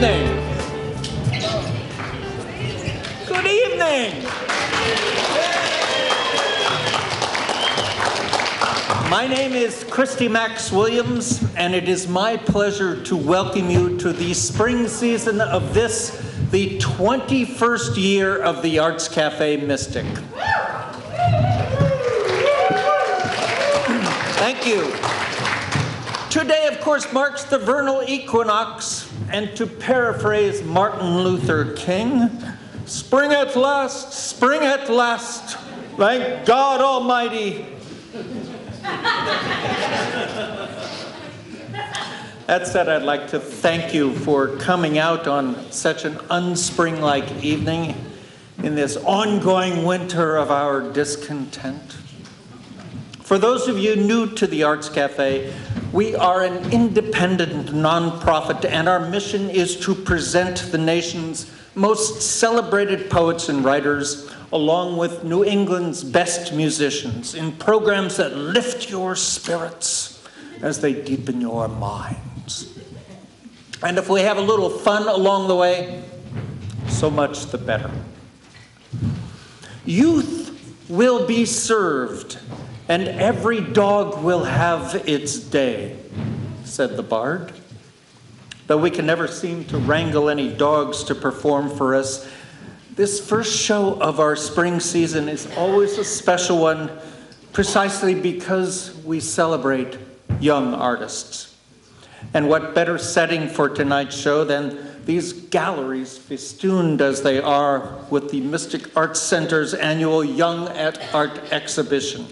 evening. Good evening. My name is Christie Max Williams, and it is my pleasure to welcome you to the spring season of this, the 21st year of the Arts Cafe Mystic. Thank you. Today, of course, marks the vernal equinox, and to paraphrase Martin Luther King, spring at last, thank God Almighty. That said, I'd like to thank you for coming out on such an unspring-like evening in this ongoing winter of our discontent. For those of you new to the Arts Cafe, we are an independent nonprofit, and our mission is to present the nation's most celebrated poets and writers, along with New England's best musicians, in programs that lift your spirits as they deepen your minds. And if we have a little fun along the way, so much the better. Youth will be served, and every dog will have its day, said the bard. Though we can never seem to wrangle any dogs to perform for us, this first show of our spring season is always a special one, precisely because we celebrate young artists. And what better setting for tonight's show than these galleries, festooned as they are with the Mystic Arts Center's annual Young at Art exhibition.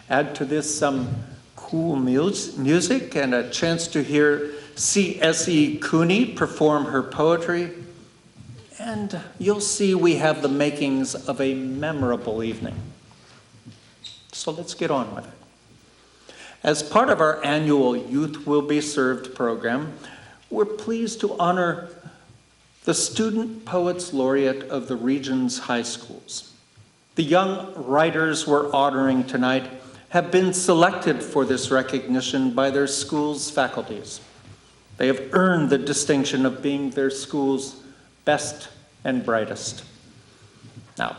Add to this some cool music and a chance to hear C.S.E. Cooney perform her poetry, and you'll see we have the makings of a memorable evening. So let's get on with it. As part of our annual Youth Will Be Served program, we're pleased to honor the Student Poets Laureate of the region's high schools. The young writers we're honoring tonight have been selected for this recognition by their school's faculties. They have earned the distinction of being their school's best and brightest. Now,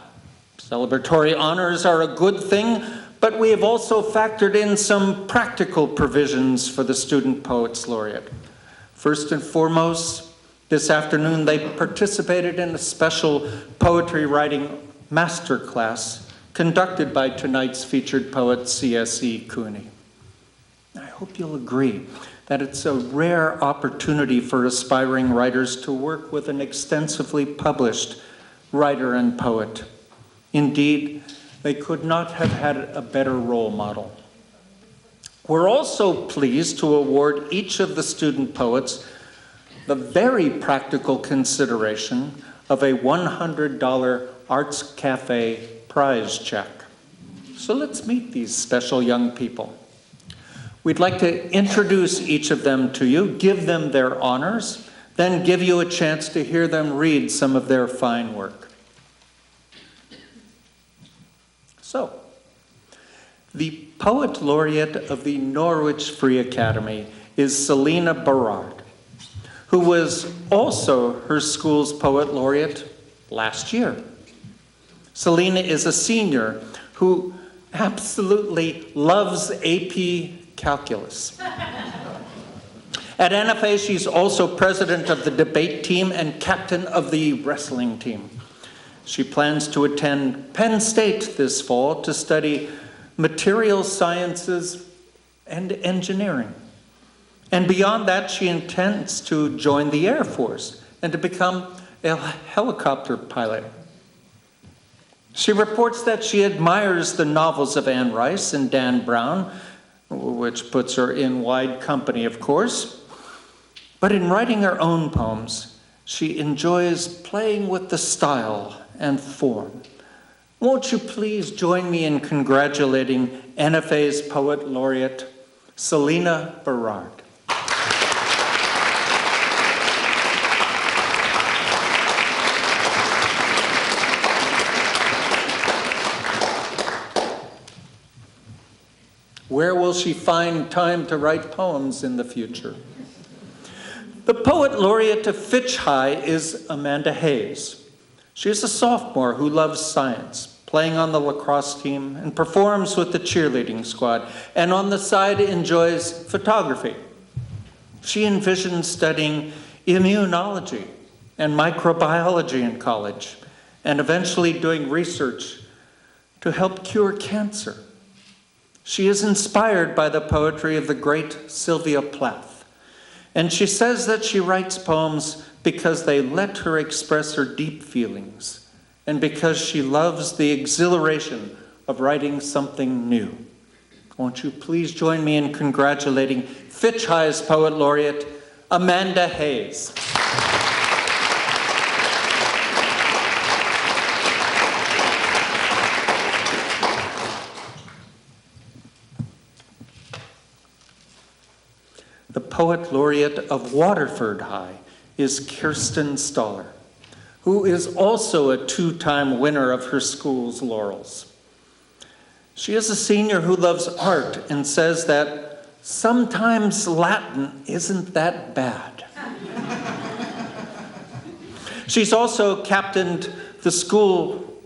celebratory honors are a good thing, but we have also factored in some practical provisions for the Student Poets Laureate. First and foremost, this afternoon they participated in a special poetry writing masterclass conducted by tonight's featured poet, C.S.E. Cooney. I hope you'll agree that it's a rare opportunity for aspiring writers to work with an extensively published writer and poet. Indeed, they could not have had a better role model. We're also pleased to award each of the student poets the very practical consideration of a $100 Arts Cafe prize check. So let's meet these special young people. We'd like to introduce each of them to you, give them their honors, then give you a chance to hear them read some of their fine work. So, the Poet Laureate of the Norwich Free Academy is Selena Berard, who was also her school's Poet Laureate last year. Selena is a senior who absolutely loves AP Calculus. At NFA, she's also president of the debate team and captain of the wrestling team. She plans to attend Penn State this fall to study material sciences and engineering. And beyond that, she intends to join the Air Force and to become a helicopter pilot. She reports that she admires the novels of Anne Rice and Dan Brown, which puts her in wide company, of course. But in writing her own poems, she enjoys playing with the style and form. Won't you please join me in congratulating NFA's Poet Laureate, Selena Berard. Where will she find time to write poems in the future? The poet laureate of Fitch High is Amanda Hayes. She is a sophomore who loves science, playing on the lacrosse team, and performs with the cheerleading squad, and on the side enjoys photography. She envisions studying immunology and microbiology in college, and eventually doing research to help cure cancer. She is inspired by the poetry of the great Sylvia Plath, and she says that she writes poems because they let her express her deep feelings, and because she loves the exhilaration of writing something new. Won't you please join me in congratulating Fitch High's Poet Laureate, Amanda Hayes. The Poet Laureate of Waterford High is Kirsten Staller, who is also a two-time winner of her school's laurels. She is a senior who loves art and says that sometimes Latin isn't that bad. She's also captained the school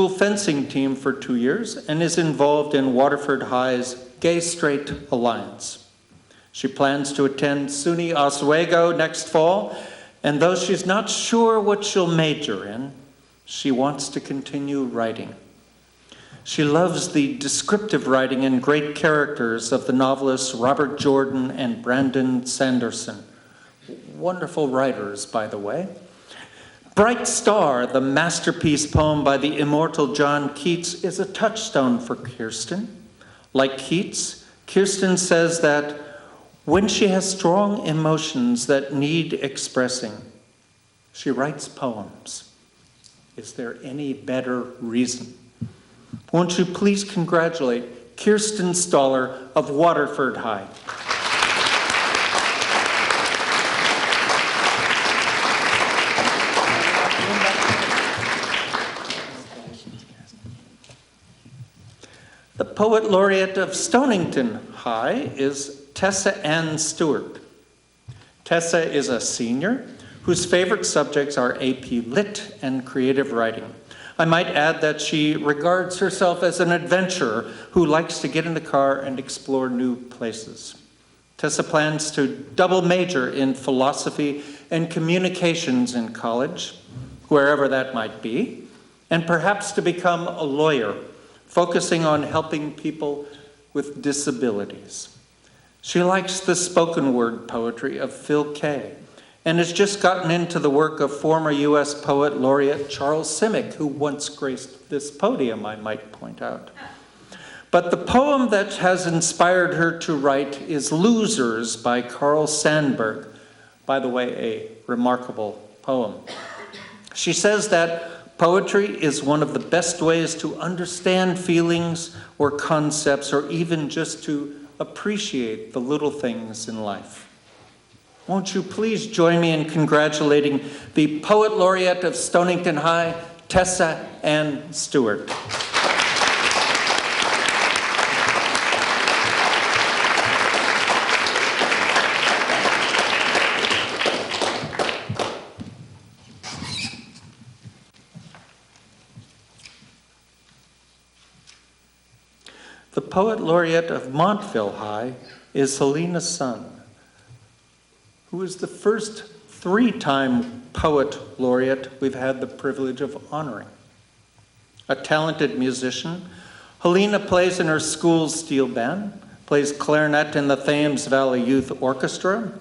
fencing team for 2 years and is involved in Waterford High's Gay Straight Alliance. She plans to attend SUNY Oswego next fall, and though she's not sure what she'll major in, she wants to continue writing. She loves the descriptive writing and great characters of the novelists Robert Jordan and Brandon Sanderson. Wonderful writers, by the way. Bright Star, the masterpiece poem by the immortal John Keats, is a touchstone for Kirsten. Like Keats, Kirsten says that when she has strong emotions that need expressing, she writes poems. Is there any better reason? Won't you please congratulate Kirsten Staller of Waterford High. The Poet Laureate of Stonington High is Tessa Ann Stewart. Tessa is a senior whose favorite subjects are AP Lit and creative writing. I might add that she regards herself as an adventurer who likes to get in the car and explore new places. Tessa plans to double major in philosophy and communications in college, wherever that might be, and perhaps to become a lawyer, focusing on helping people with disabilities. She likes the spoken word poetry of Phil Kay, and has just gotten into the work of former U.S. Poet Laureate Charles Simic, who once graced this podium, I might point out. But the poem that has inspired her to write is Losers by Carl Sandburg. By the way, a remarkable poem. She says that poetry is one of the best ways to understand feelings or concepts, or even just to appreciate the little things in life. Won't you please join me in congratulating the Poet Laureate of Stonington High, Tessa Ann Stewart. The Poet Laureate of Montville High is Helena Sun, who is the first three-time Poet Laureate we've had the privilege of honoring. A talented musician, Helena plays in her school's steel band, plays clarinet in the Thames Valley Youth Orchestra,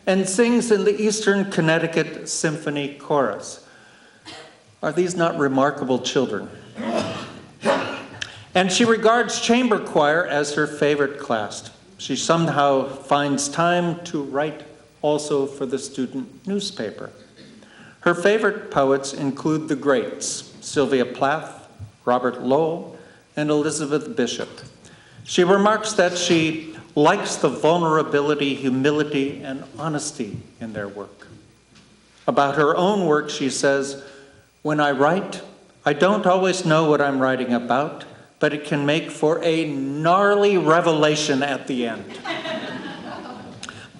and sings in the Eastern Connecticut Symphony Chorus. Are these not remarkable children? And she regards chamber choir as her favorite class. She somehow finds time to write also for the student newspaper. Her favorite poets include the greats, Sylvia Plath, Robert Lowell, and Elizabeth Bishop. She remarks that she likes the vulnerability, humility, and honesty in their work. About her own work, she says, "When I write, I don't always know what I'm writing about, but it can make for a gnarly revelation at the end."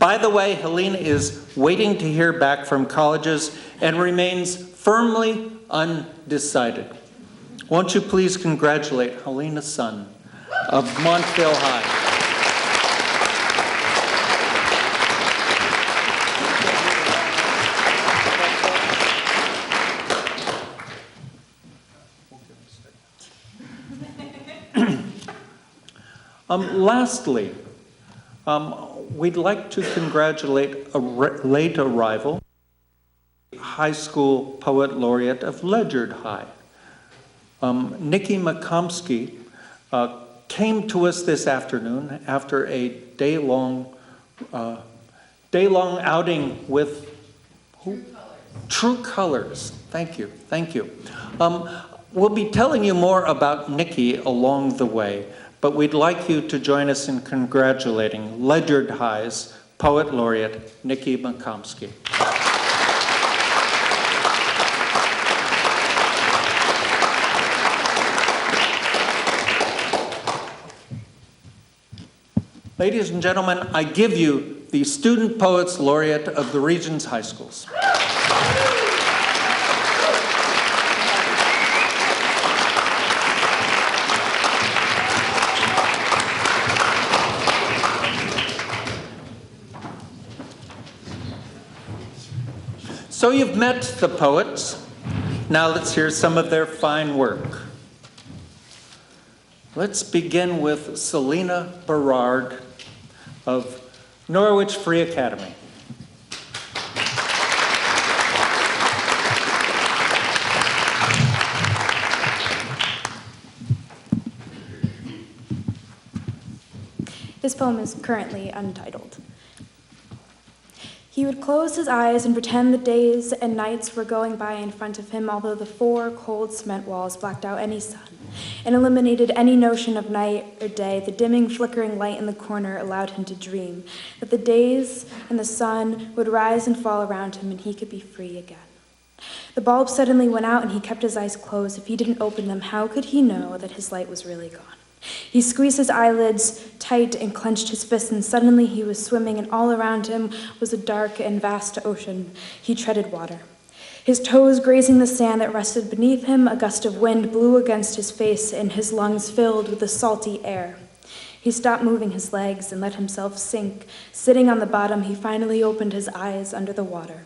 By the way, Helena is waiting to hear back from colleges and remains firmly undecided. Won't you please congratulate Helena Sun of Montville High. Lastly, we'd like to congratulate a late arrival, high school poet laureate of Ledyard High. Nicole McComiskey came to us this afternoon after a day-long outing with who? True Colors. Thank you. We'll be telling you more about Nikki along the way, but we'd like you to join us in congratulating Ledyard High's Poet Laureate, Nicole McComiskey. Ladies and gentlemen, I give you the Student Poets Laureate of the region's high schools. So you've met the poets. Now let's hear some of their fine work. Let's begin with Selena Berard of Norwich Free Academy. This poem is currently untitled. He would close his eyes and pretend the days and nights were going by in front of him, although the four cold cement walls blacked out any sun and eliminated any notion of night or day. The dimming, flickering light in the corner allowed him to dream that the days and the sun would rise and fall around him and he could be free again. The bulb suddenly went out and he kept his eyes closed. If he didn't open them, how could he know that his light was really gone? He squeezed his eyelids tight and clenched his fists, and suddenly he was swimming, and all around him was a dark and vast ocean. He treaded water. His toes grazing the sand that rested beneath him, a gust of wind blew against his face, and his lungs filled with the salty air. He stopped moving his legs and let himself sink. Sitting on the bottom, he finally opened his eyes under the water.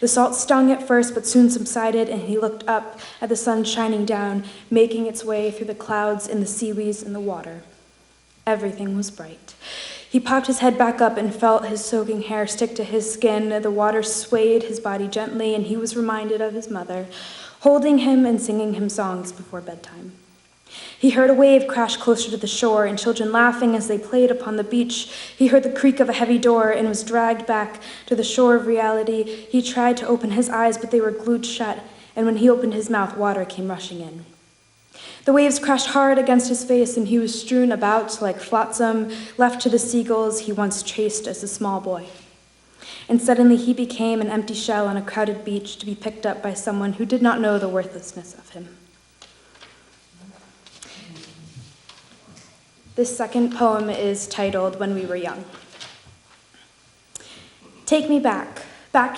The salt stung at first, but soon subsided, and he looked up at the sun shining down, making its way through the clouds and the seaweeds in the water. Everything was bright. He popped his head back up and felt his soaking hair stick to his skin. The water swayed his body gently, and he was reminded of his mother, holding him and singing him songs before bedtime. He heard a wave crash closer to the shore and children laughing as they played upon the beach. He heard the creak of a heavy door and was dragged back to the shore of reality. He tried to open his eyes, but they were glued shut, and when he opened his mouth, water came rushing in. The waves crashed hard against his face, and he was strewn about like flotsam, left to the seagulls he once chased as a small boy. And suddenly he became an empty shell on a crowded beach to be picked up by someone who did not know the worthlessness of him. This second poem is titled When We Were Young. Take me back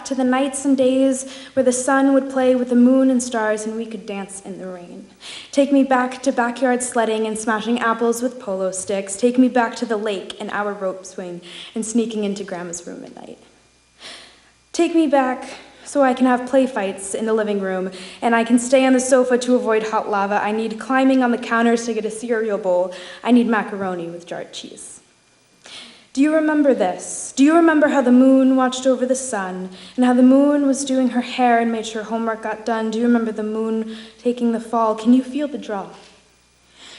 to the nights and days where the sun would play with the moon and stars and we could dance in the rain. Take me back to backyard sledding and smashing apples with polo sticks. Take me back to the lake and our rope swing and sneaking into Grandma's room at night. Take me back so I can have play fights in the living room, and I can stay on the sofa to avoid hot lava. I need climbing on the counters to get a cereal bowl. I need macaroni with jarred cheese. Do you remember this? Do you remember how the moon watched over the sun, and how the moon was doing her hair and made sure homework got done? Do you remember the moon taking the fall? Can you feel the draw?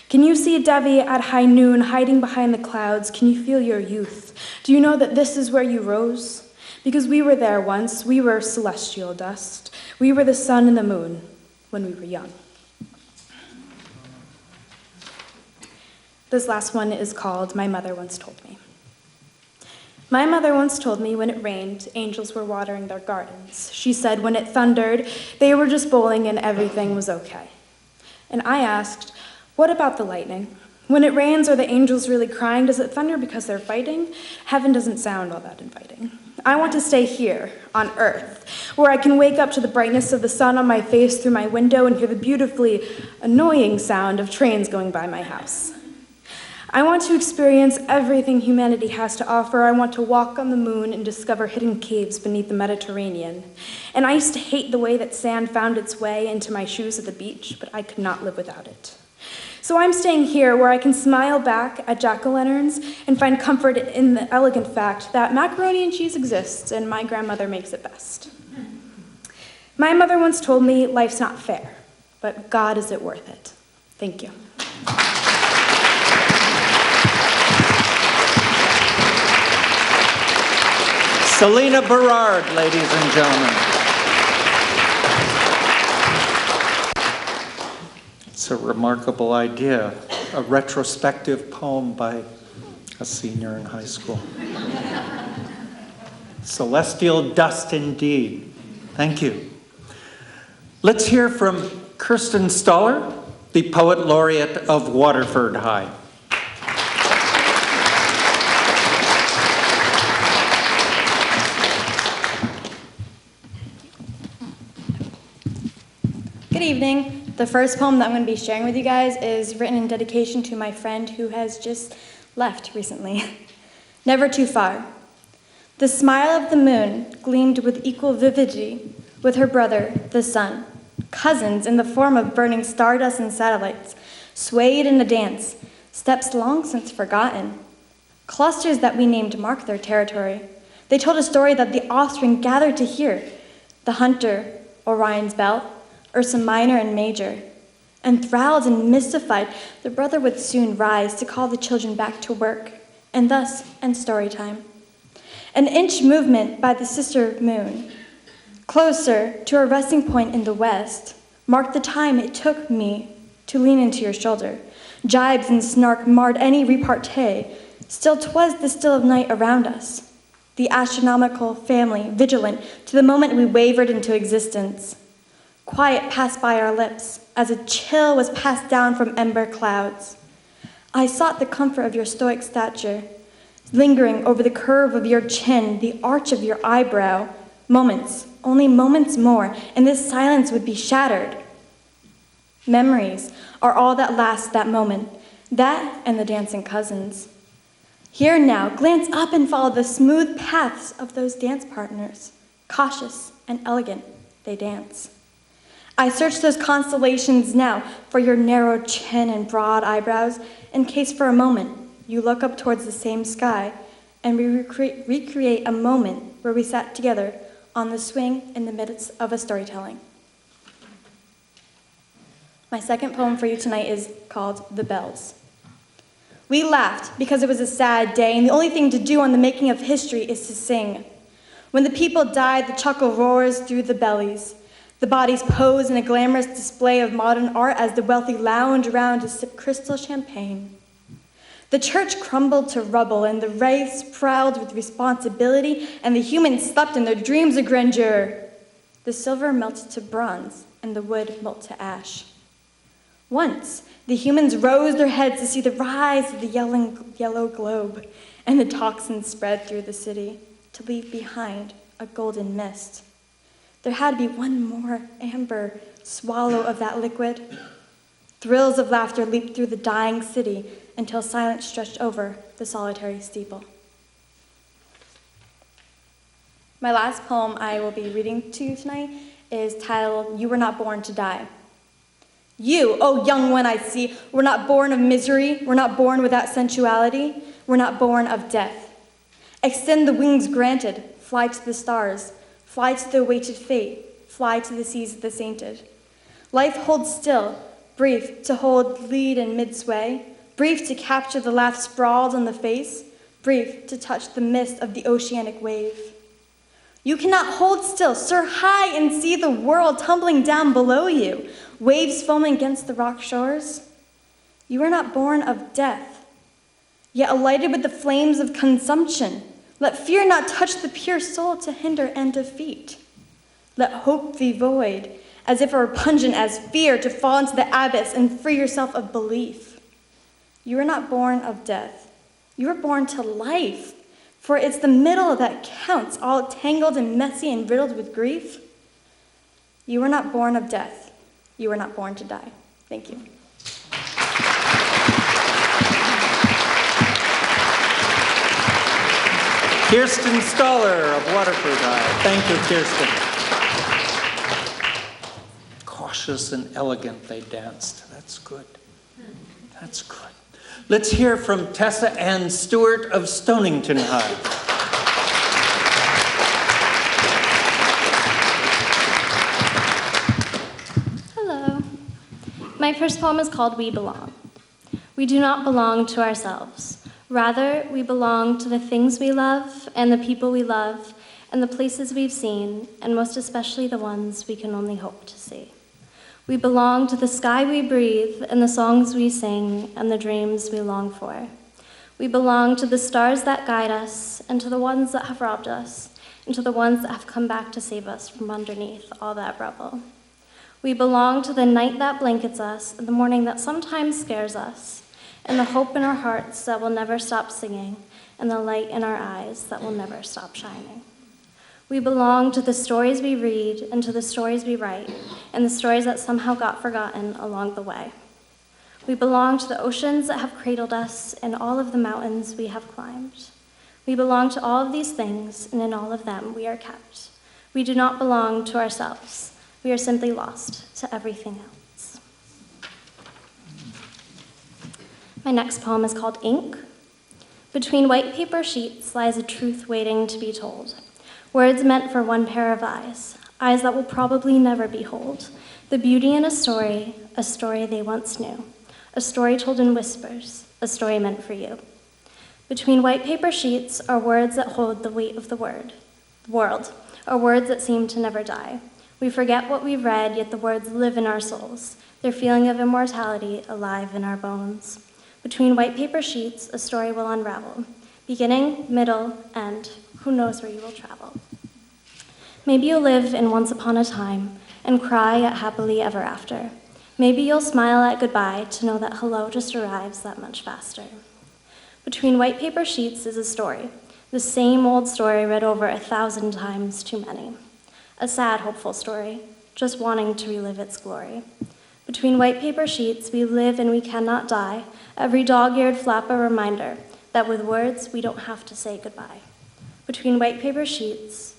Can you see Devi at high noon hiding behind the clouds? Can you feel your youth? Do you know that this is where you rose? Because we were there once, we were celestial dust. We were the sun and the moon when we were young. This last one is called My Mother Once Told Me. My mother once told me when it rained, angels were watering their gardens. She said when it thundered, they were just bowling and everything was okay. And I asked, what about the lightning? When it rains, are the angels really crying? Does it thunder because they're fighting? Heaven doesn't sound all that inviting. I want to stay here, on earth, where I can wake up to the brightness of the sun on my face through my window and hear the beautifully annoying sound of trains going by my house. I want to experience everything humanity has to offer. I want to walk on the moon and discover hidden caves beneath the Mediterranean. And I used to hate the way that sand found its way into my shoes at the beach, but I could not live without it. So I'm staying here where I can smile back at jack-o'-lanterns and find comfort in the elegant fact that macaroni and cheese exists and my grandmother makes it best. My mother once told me life's not fair, but God, is it worth it? Thank you. Selena Berard, ladies and gentlemen. It's a remarkable idea, a retrospective poem by a senior in high school. Celestial dust indeed. Thank you. Let's hear from Kirsten Staller, the Poet Laureate of Waterford High. Good evening. The first poem that I'm going to be sharing with you guys is written in dedication to my friend who has just left recently. Never too far. The smile of the moon gleamed with equal vividity with her brother, the sun. Cousins in the form of burning stardust and satellites, swayed in a dance, steps long since forgotten. Clusters that we named mark their territory. They told a story that the offspring gathered to hear. The hunter, Orion's belt, Ursa Minor and Major. Enthralled and mystified, the brother would soon rise to call the children back to work, and thus end story time. An inch movement by the sister moon, closer to a resting point in the west, marked the time it took me to lean into your shoulder. Jibes and snark marred any repartee, still 'twas the still of night around us. The astronomical family, vigilant to the moment we wavered into existence. Quiet passed by our lips as a chill was passed down from ember clouds. I sought the comfort of your stoic stature, lingering over the curve of your chin, the arch of your eyebrow. Moments, only moments more, and this silence would be shattered. Memories are all that last that moment, that and the dancing cousins. Here now, glance up and follow the smooth paths of those dance partners. Cautious and elegant, they dance. I search those constellations now for your narrow chin and broad eyebrows, in case for a moment you look up towards the same sky and we recreate a moment where we sat together on the swing in the midst of a storytelling. My second poem for you tonight is called The Bells. We laughed because it was a sad day, and the only thing to do on the making of history is to sing. When the people died, the chuckle roars through the bellies. The bodies pose in a glamorous display of modern art as the wealthy lounge around to sip crystal champagne. The church crumbled to rubble, and the race prowled with responsibility, and the humans slept in their dreams of grandeur. The silver melted to bronze, and the wood melted to ash. Once, the humans rose their heads to see the rise of the yellow globe, and the toxins spread through the city to leave behind a golden mist. There had to be one more amber swallow of that liquid. Thrills of laughter leaped through the dying city until silence stretched over the solitary steeple. My last poem I will be reading to you tonight is titled, You Were Not Born to Die. You, oh young one I see, were not born of misery, were not born without sensuality, were not born of death. Extend the wings granted, fly to the stars, fly to the awaited fate, fly to the seas of the sainted. Life holds still, brief to hold lead in mid-sway, brief to capture the laugh sprawled on the face, brief to touch the mist of the oceanic wave. You cannot hold still, soar high and see the world tumbling down below you, waves foaming against the rock shores. You are not born of death, yet alighted with the flames of consumption. Let fear not touch the pure soul to hinder and defeat. Let hope be void, as if it were pungent as fear, to fall into the abyss and free yourself of belief. You were not born of death. You were born to life. For it's the middle that counts, all tangled and messy and riddled with grief. You were not born of death. You were not born to die. Thank you. Kirsten Staller of Waterford High. Thank you, Kirsten. Cautious and elegant they danced. That's good. That's good. Let's hear from Tessa Ann Stewart of Stonington High. Hello. My first poem is called We Belong. We do not belong to ourselves. Rather, we belong to the things we love and the people we love and the places we've seen, and most especially the ones we can only hope to see. We belong to the sky we breathe and the songs we sing and the dreams we long for. We belong to the stars that guide us and to the ones that have robbed us and to the ones that have come back to save us from underneath all that rubble. We belong to the night that blankets us and the morning that sometimes scares us, and the hope in our hearts that will never stop singing, and the light in our eyes that will never stop shining. We belong to the stories we read and to the stories we write, and the stories that somehow got forgotten along the way. We belong to the oceans that have cradled us and all of the mountains we have climbed. We belong to all of these things, and in all of them we are kept. We do not belong to ourselves. We are simply lost to everything else. My next poem is called Ink. Between white paper sheets lies a truth waiting to be told. Words meant for one pair of eyes that will probably never behold. The beauty in a story they once knew. A story told in whispers, a story meant for you. Between white paper sheets are words that hold the weight of the world, are words that seem to never die. We forget what we've read, yet the words live in our souls, their feeling of immortality alive in our bones. Between white paper sheets, a story will unravel. Beginning, middle, end, who knows where you will travel. Maybe you'll live in once upon a time and cry at happily ever after. Maybe you'll smile at goodbye to know that hello just arrives that much faster. Between white paper sheets is a story, the same old story read over 1,000 times too many. A sad, hopeful story, just wanting to relive its glory. Between white paper sheets, we live and we cannot die. Every dog-eared flap a reminder that with words, we don't have to say goodbye. Between white paper sheets,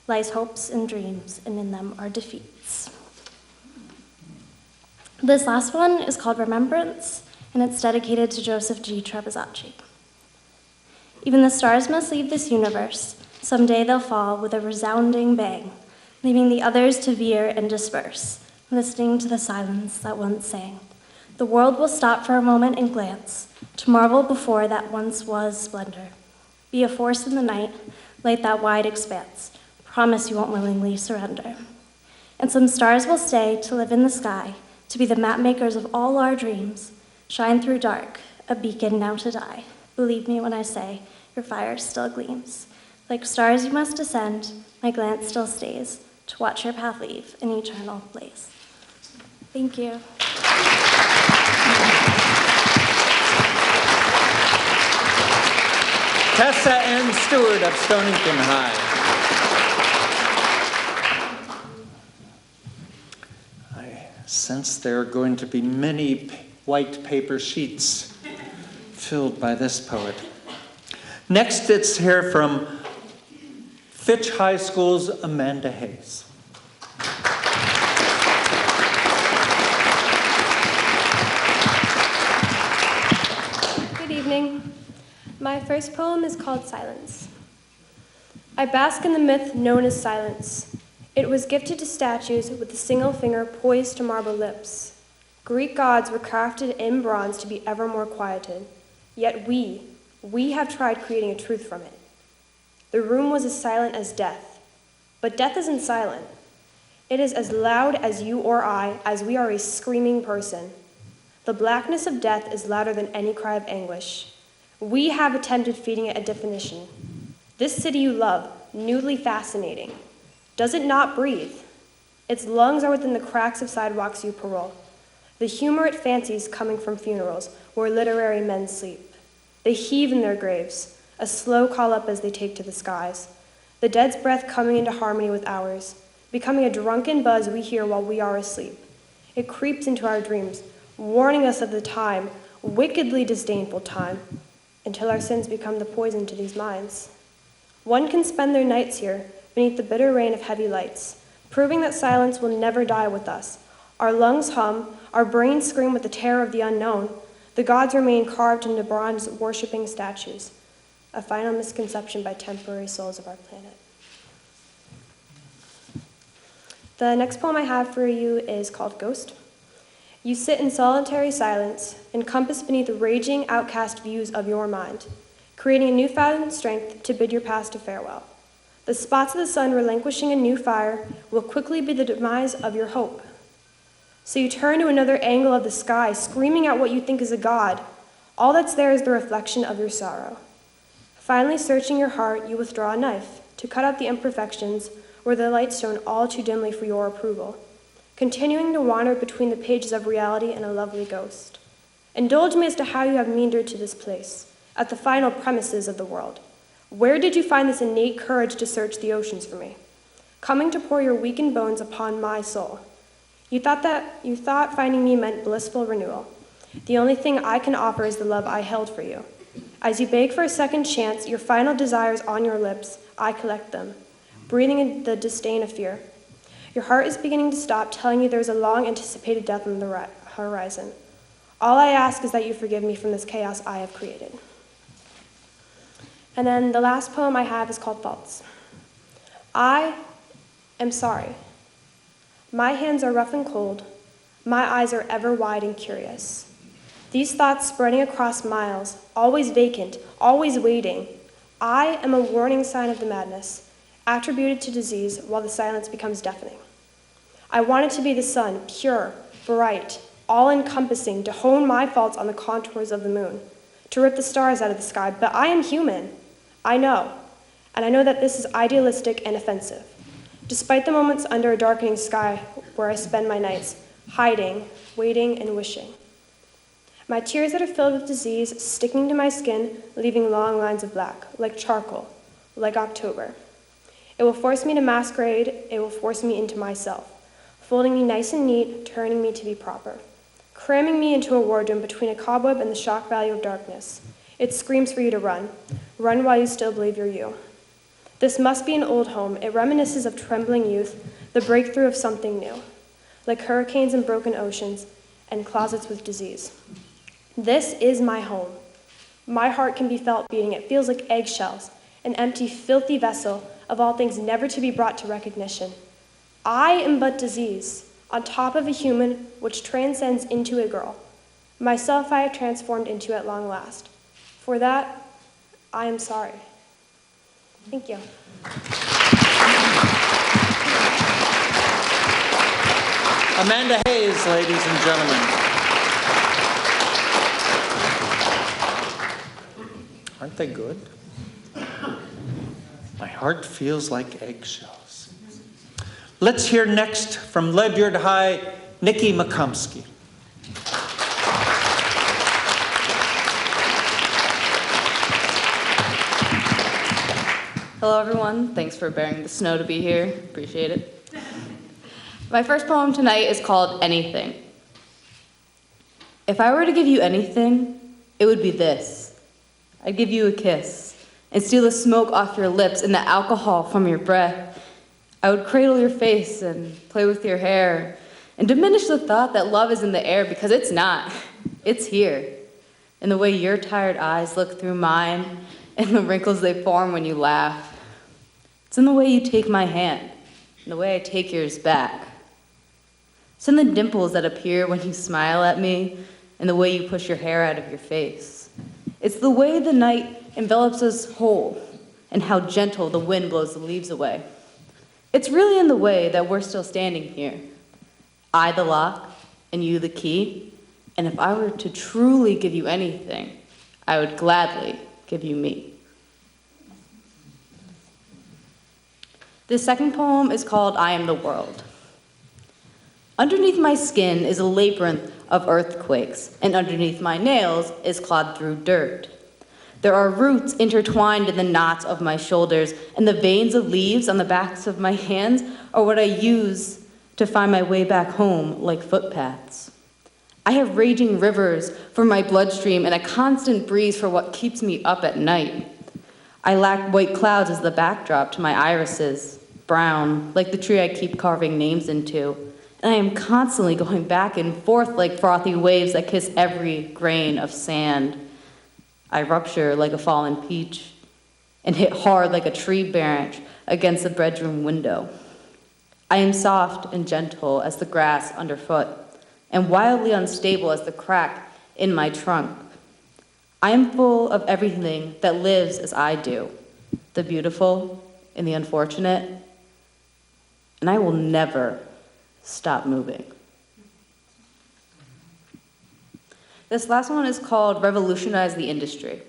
lies hopes and dreams, and in them are defeats. This last one is called Remembrance, and it's dedicated to Joseph G. Trevizacci. Even the stars must leave this universe. Someday they'll fall with a resounding bang, leaving the others to veer and disperse, listening to the silence that once sang. The world will stop for a moment and glance, to marvel before that once was splendor. Be a force in the night, light that wide expanse. Promise you won't willingly surrender. And some stars will stay to live in the sky, to be the map makers of all our dreams. Shine through dark, a beacon now to die. Believe me when I say, your fire still gleams. Like stars you must descend, my glance still stays, to watch your path leave an eternal blaze. Thank you. Tessa Ann Stewart of Stonington High. I sense there are going to be many white paper sheets filled by this poet. Next, it's here from Fitch High School's Amanda Hayes. Good evening. My first poem is called Silence. I bask in the myth known as silence. It was gifted to statues with a single finger poised to marble lips. Greek gods were crafted in bronze to be ever more quieted. Yet we have tried creating a truth from it. The room was as silent as death. But death isn't silent. It is as loud as you or I, as we are a screaming person. The blackness of death is louder than any cry of anguish. We have attempted feeding it a definition. This city you love, newly fascinating. Does it not breathe? Its lungs are within the cracks of sidewalks you parole. the humor it fancies coming from funerals where literary men sleep. They heave in their graves, a slow call up as they take to the skies, the dead's breath coming into harmony with ours, becoming a drunken buzz we hear while we are asleep. It creeps into our dreams, warning us of the time, wickedly disdainful time, until our sins become the poison to these minds. One can spend their nights here, beneath the bitter rain of heavy lights, proving that silence will never die with us. Our lungs hum, our brains scream with the terror of the unknown. The gods remain carved into bronze worshipping statues, a final misconception by temporary souls of our planet. The next poem I have for you is called Ghost. You sit in solitary silence, encompassed beneath the raging, outcast views of your mind, creating a newfound strength to bid your past a farewell. The spots of the sun relinquishing a new fire will quickly be the demise of your hope. So you turn to another angle of the sky, screaming out what you think is a god. All that's there is the reflection of your sorrow. Finally, searching your heart, you withdraw a knife to cut out the imperfections where the light shone all too dimly for your approval, continuing to wander between the pages of reality and a lovely ghost. Indulge me as to how you have meandered to this place, at the final premises of the world. Where did you find this innate courage to search the oceans for me, coming to pour your weakened bones upon my soul? You thought finding me meant blissful renewal. The only thing I can offer is the love I held for you. As you beg for a second chance, your final desires on your lips, I collect them, breathing in the disdain of fear. Your heart is beginning to stop, telling you there is a long-anticipated death on the horizon. All I ask is that you forgive me from this chaos I have created. And then the last poem I have is called Faults. I am sorry. My hands are rough and cold. My eyes are ever wide and curious. These thoughts spreading across miles, always vacant, always waiting. I am a warning sign of the madness, attributed to disease while the silence becomes deafening. I wanted to be the sun, pure, bright, all-encompassing, to hone my faults on the contours of the moon, to rip the stars out of the sky, but I am human. I know, and I know that this is idealistic and offensive. Despite the moments under a darkening sky where I spend my nights, hiding, waiting, and wishing. My tears that are filled with disease sticking to my skin, leaving long lines of black, like charcoal, like October. It will force me to masquerade, it will force me into myself, folding me nice and neat, turning me to be proper, cramming me into a wardrobe between a cobweb and the shock value of darkness. It screams for you to run. Run while you still believe you're you. This must be an old home. It reminisces of trembling youth, the breakthrough of something new, like hurricanes and broken oceans and closets with disease. This is my home. My heart can be felt beating. It feels like eggshells, an empty, filthy vessel of all things never to be brought to recognition. I am but disease, on top of a human which transcends into a girl. Myself I have transformed into at long last. For that, I am sorry. Thank you. Amanda Hayes, ladies and gentlemen. Aren't they good? My heart feels like eggshells. Let's hear next from Ledyard High, Nicole McComiskey. Hello, everyone. Thanks for bearing the snow to be here. Appreciate it. My first poem tonight is called Anything. If I were to give you anything, it would be this. I'd give you a kiss and steal the smoke off your lips and the alcohol from your breath. I would cradle your face and play with your hair and diminish the thought that love is in the air, because it's not. It's here. In the way your tired eyes look through mine and the wrinkles they form when you laugh. It's in the way you take my hand and the way I take yours back. It's in the dimples that appear when you smile at me and the way you push your hair out of your face. It's the way the night envelops us whole and how gentle the wind blows the leaves away. It's really in the way that we're still standing here. I the lock and you the key. And if I were to truly give you anything, I would gladly give you me. This second poem is called I Am the World. Underneath my skin is a labyrinth of earthquakes, and underneath my nails is clawed through dirt. There are roots intertwined in the knots of my shoulders, and the veins of leaves on the backs of my hands are what I use to find my way back home like footpaths. I have raging rivers for my bloodstream and a constant breeze for what keeps me up at night. I lack white clouds as the backdrop to my irises, brown, like the tree I keep carving names into, and I am constantly going back and forth like frothy waves that kiss every grain of sand. I rupture like a fallen peach and hit hard like a tree branch against the bedroom window. I am soft and gentle as the grass underfoot and wildly unstable as the crack in my trunk. I am full of everything that lives as I do, the beautiful and the unfortunate, and I will never stop moving. This last one is called Revolutionize the Industry.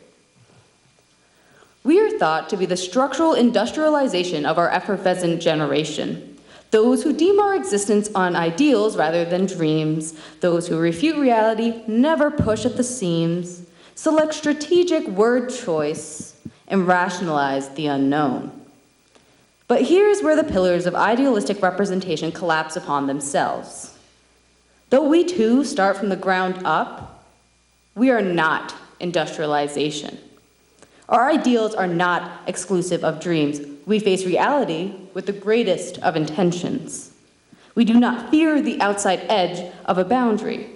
We are thought to be the structural industrialization of our effervescent generation. Those who deem our existence on ideals rather than dreams, those who refute reality, never push at the seams, select strategic word choice, and rationalize the unknown. But here's where the pillars of idealistic representation collapse upon themselves. Though we too start from the ground up, we are not industrialization. Our ideals are not exclusive of dreams. We face reality with the greatest of intentions. We do not fear the outside edge of a boundary.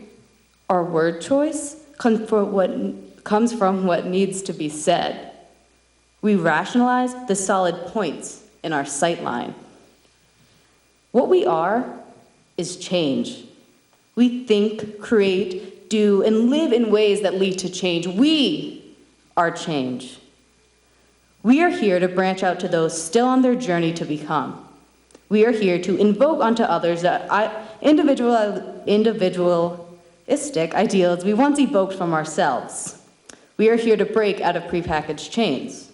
Our word choice comes from what needs to be said. We rationalize the solid points in our sightline. What we are is change. We think, create, do, and live in ways that lead to change. We are change. We are here to branch out to those still on their journey to become. We are here to invoke unto others the individualistic ideals we once evoked from ourselves. We are here to break out of prepackaged chains.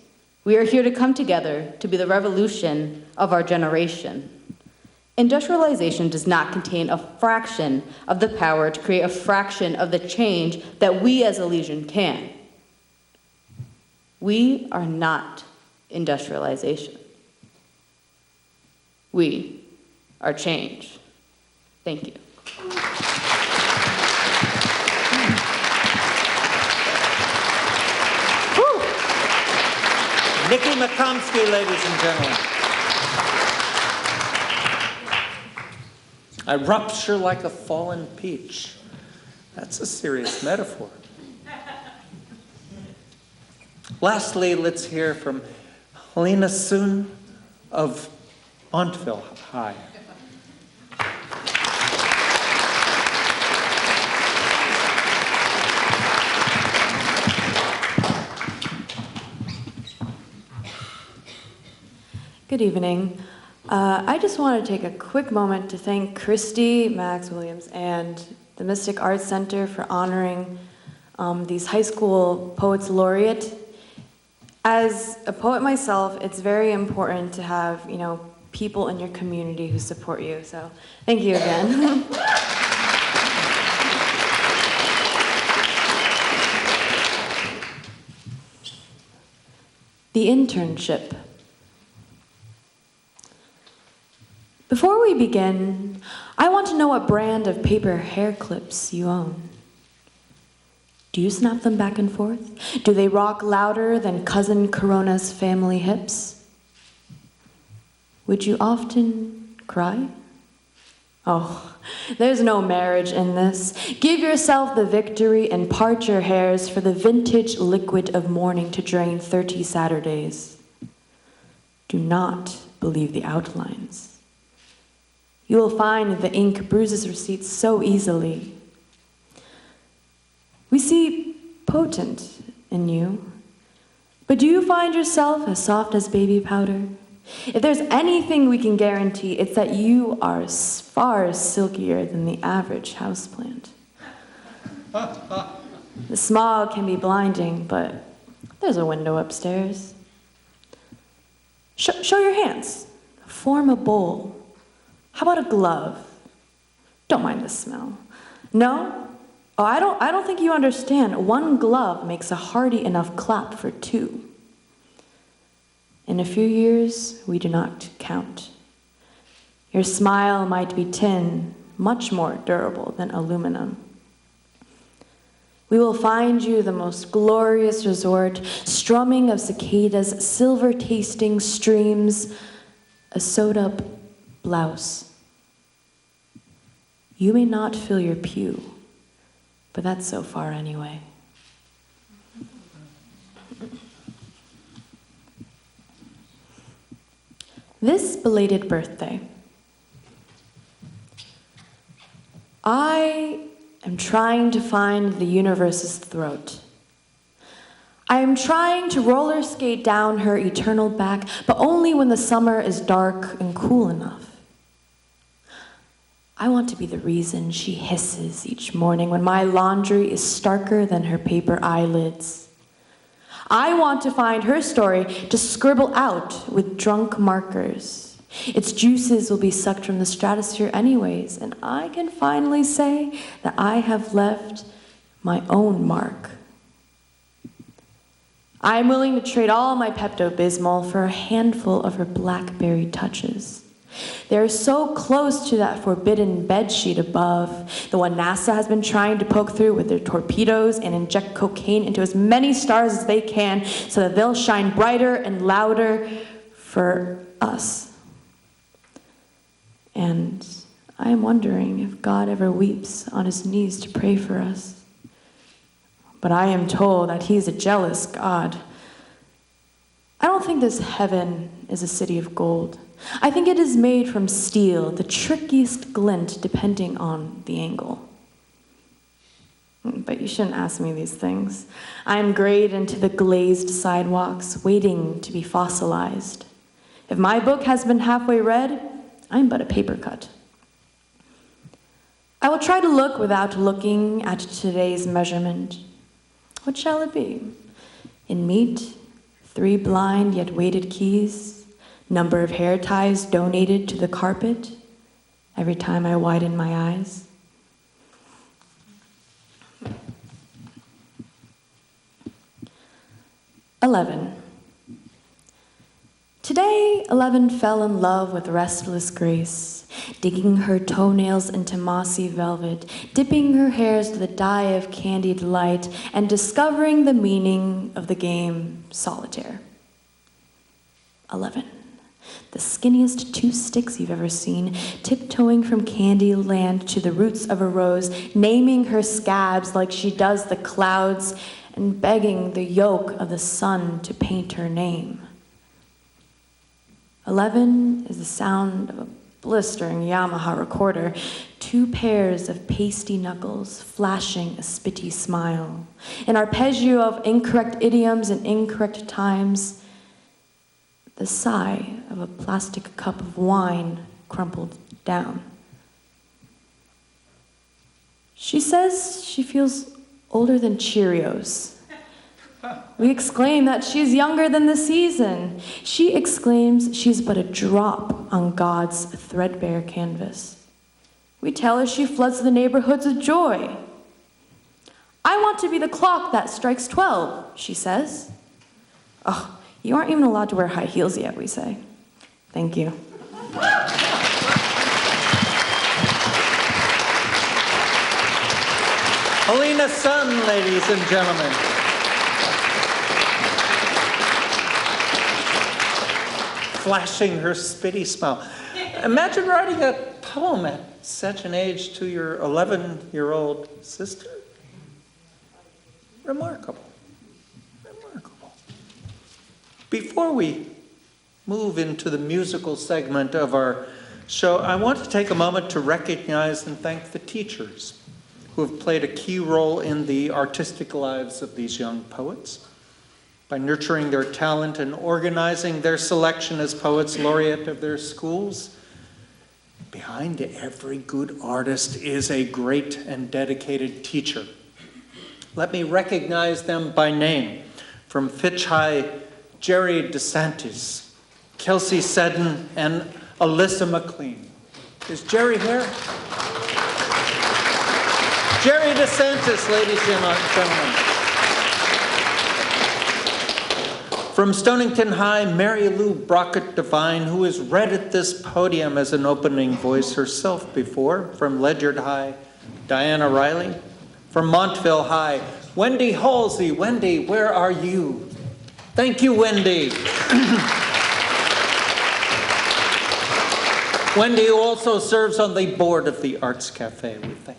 We are here to come together to be the revolution of our generation. Industrialization does not contain a fraction of the power to create a fraction of the change that we as a legion can. We are not industrialization. We are change. Thank you. Nicole McComiskey, ladies and gentlemen. I rupture like a fallen peach. That's a serious metaphor. Lastly, let's hear from Helena Sun of Montville High. Good evening. I just want to take a quick moment to thank Christie Max Williams and the Mystic Arts Center for honoring these high school poets laureate. As a poet myself, it's very important to have, people in your community who support you. So thank you again. The internship. Before we begin, I want to know what brand of paper hair clips you own. Do you snap them back and forth? Do they rock louder than Cousin Corona's family hips? Would you often cry? Oh, there's no marriage in this. Give yourself the victory and part your hairs for the vintage liquid of mourning to drain 30 Saturdays. Do not believe the outlines. You will find the ink bruises receipts so easily. We see potent in you, but do you find yourself as soft as baby powder? If there's anything we can guarantee, it's that you are far silkier than the average houseplant. The smog can be blinding, but there's a window upstairs. Show your hands. Form a bowl. How about a glove? Don't mind the smell. No? Oh, I don't think you understand. One glove makes a hearty enough clap for two. In a few years, we do not count. Your smile might be tin, much more durable than aluminum. We will find you the most glorious resort, strumming of cicadas, silver-tasting streams, a sewed-up blouse. You may not fill your pew, but that's so far anyway. This belated birthday, I am trying to find the universe's throat. I am trying to roller skate down her eternal back, but only when the summer is dark and cool enough. I want to be the reason she hisses each morning when my laundry is starker than her paper eyelids. I want to find her story to scribble out with drunk markers. Its juices will be sucked from the stratosphere anyways, and I can finally say that I have left my own mark. I am willing to trade all my Pepto-Bismol for a handful of her blackberry touches. They are so close to that forbidden bedsheet above, the one NASA has been trying to poke through with their torpedoes and inject cocaine into as many stars as they can so that they'll shine brighter and louder for us. And I am wondering if God ever weeps on his knees to pray for us. But I am told that he's a jealous God. I don't think this heaven is a city of gold. I think it is made from steel, the trickiest glint depending on the angle. But you shouldn't ask me these things. I am grayed into the glazed sidewalks, waiting to be fossilized. If my book has been halfway read, I'm but a paper cut. I will try to look without looking at today's measurement. What shall it be? In meat, 3 blind yet weighted keys, number of hair ties donated to the carpet every time I widen my eyes. "11. Today, 11 fell in love with restless grace, digging her toenails into mossy velvet, dipping her hairs to the dye of candied light, and discovering the meaning of the game solitaire. 11. The skinniest 2 sticks you've ever seen, tiptoeing from candy land to the roots of a rose, naming her scabs like she does the clouds, and begging the yoke of the sun to paint her name. 11 is the sound of a blistering Yamaha recorder, 2 pairs of pasty knuckles flashing a spitty smile, an arpeggio of incorrect idioms and incorrect times, the sigh of a plastic cup of wine crumpled down. She says she feels older than Cheerios. We exclaim that she's younger than the season. She exclaims she's but a drop on God's threadbare canvas. We tell her she floods the neighborhoods with joy. I want to be the clock that strikes 12, she says. Oh, you aren't even allowed to wear high heels yet, we say. Thank you. Helena Sun, ladies and gentlemen. Flashing her spitty smile. Imagine writing a poem at such an age to your 11-year-old sister. Remarkable. Remarkable. Before we move into the musical segment of our show, I want to take a moment to recognize and thank the teachers who have played a key role in the artistic lives of these young poets by nurturing their talent and organizing their selection as poets laureate of their schools. Behind every good artist is a great and dedicated teacher. Let me recognize them by name. From Fitch High, Jerry DeSantis, Kelsey Seddon, and Alyssa McLean. Is Jerry here? Jerry DeSantis, ladies and gentlemen. From Stonington High, Mary Lou Brockett Devine, who has read at this podium as an opening voice herself before. From Ledyard High, Diana Riley. From Montville High, Wendy Halsey. Wendy, where are you? Thank you, Wendy. Wendy also serves on the board of the Arts Café. We thank you.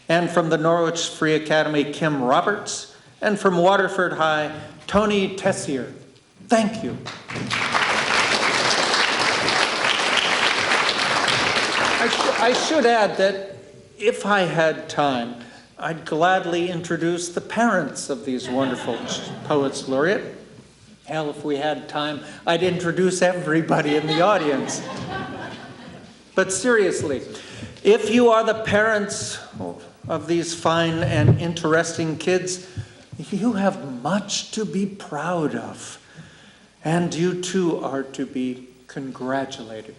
And from the Norwich Free Academy, Kim Roberts. And from Waterford High, Tony Tessier. Thank you. I should add that if I had time, I'd gladly introduce the parents of these wonderful poets laureate. Hell, if we had time, I'd introduce everybody in the audience. But seriously, if you are the parents of these fine and interesting kids, you have much to be proud of. And you too are to be congratulated.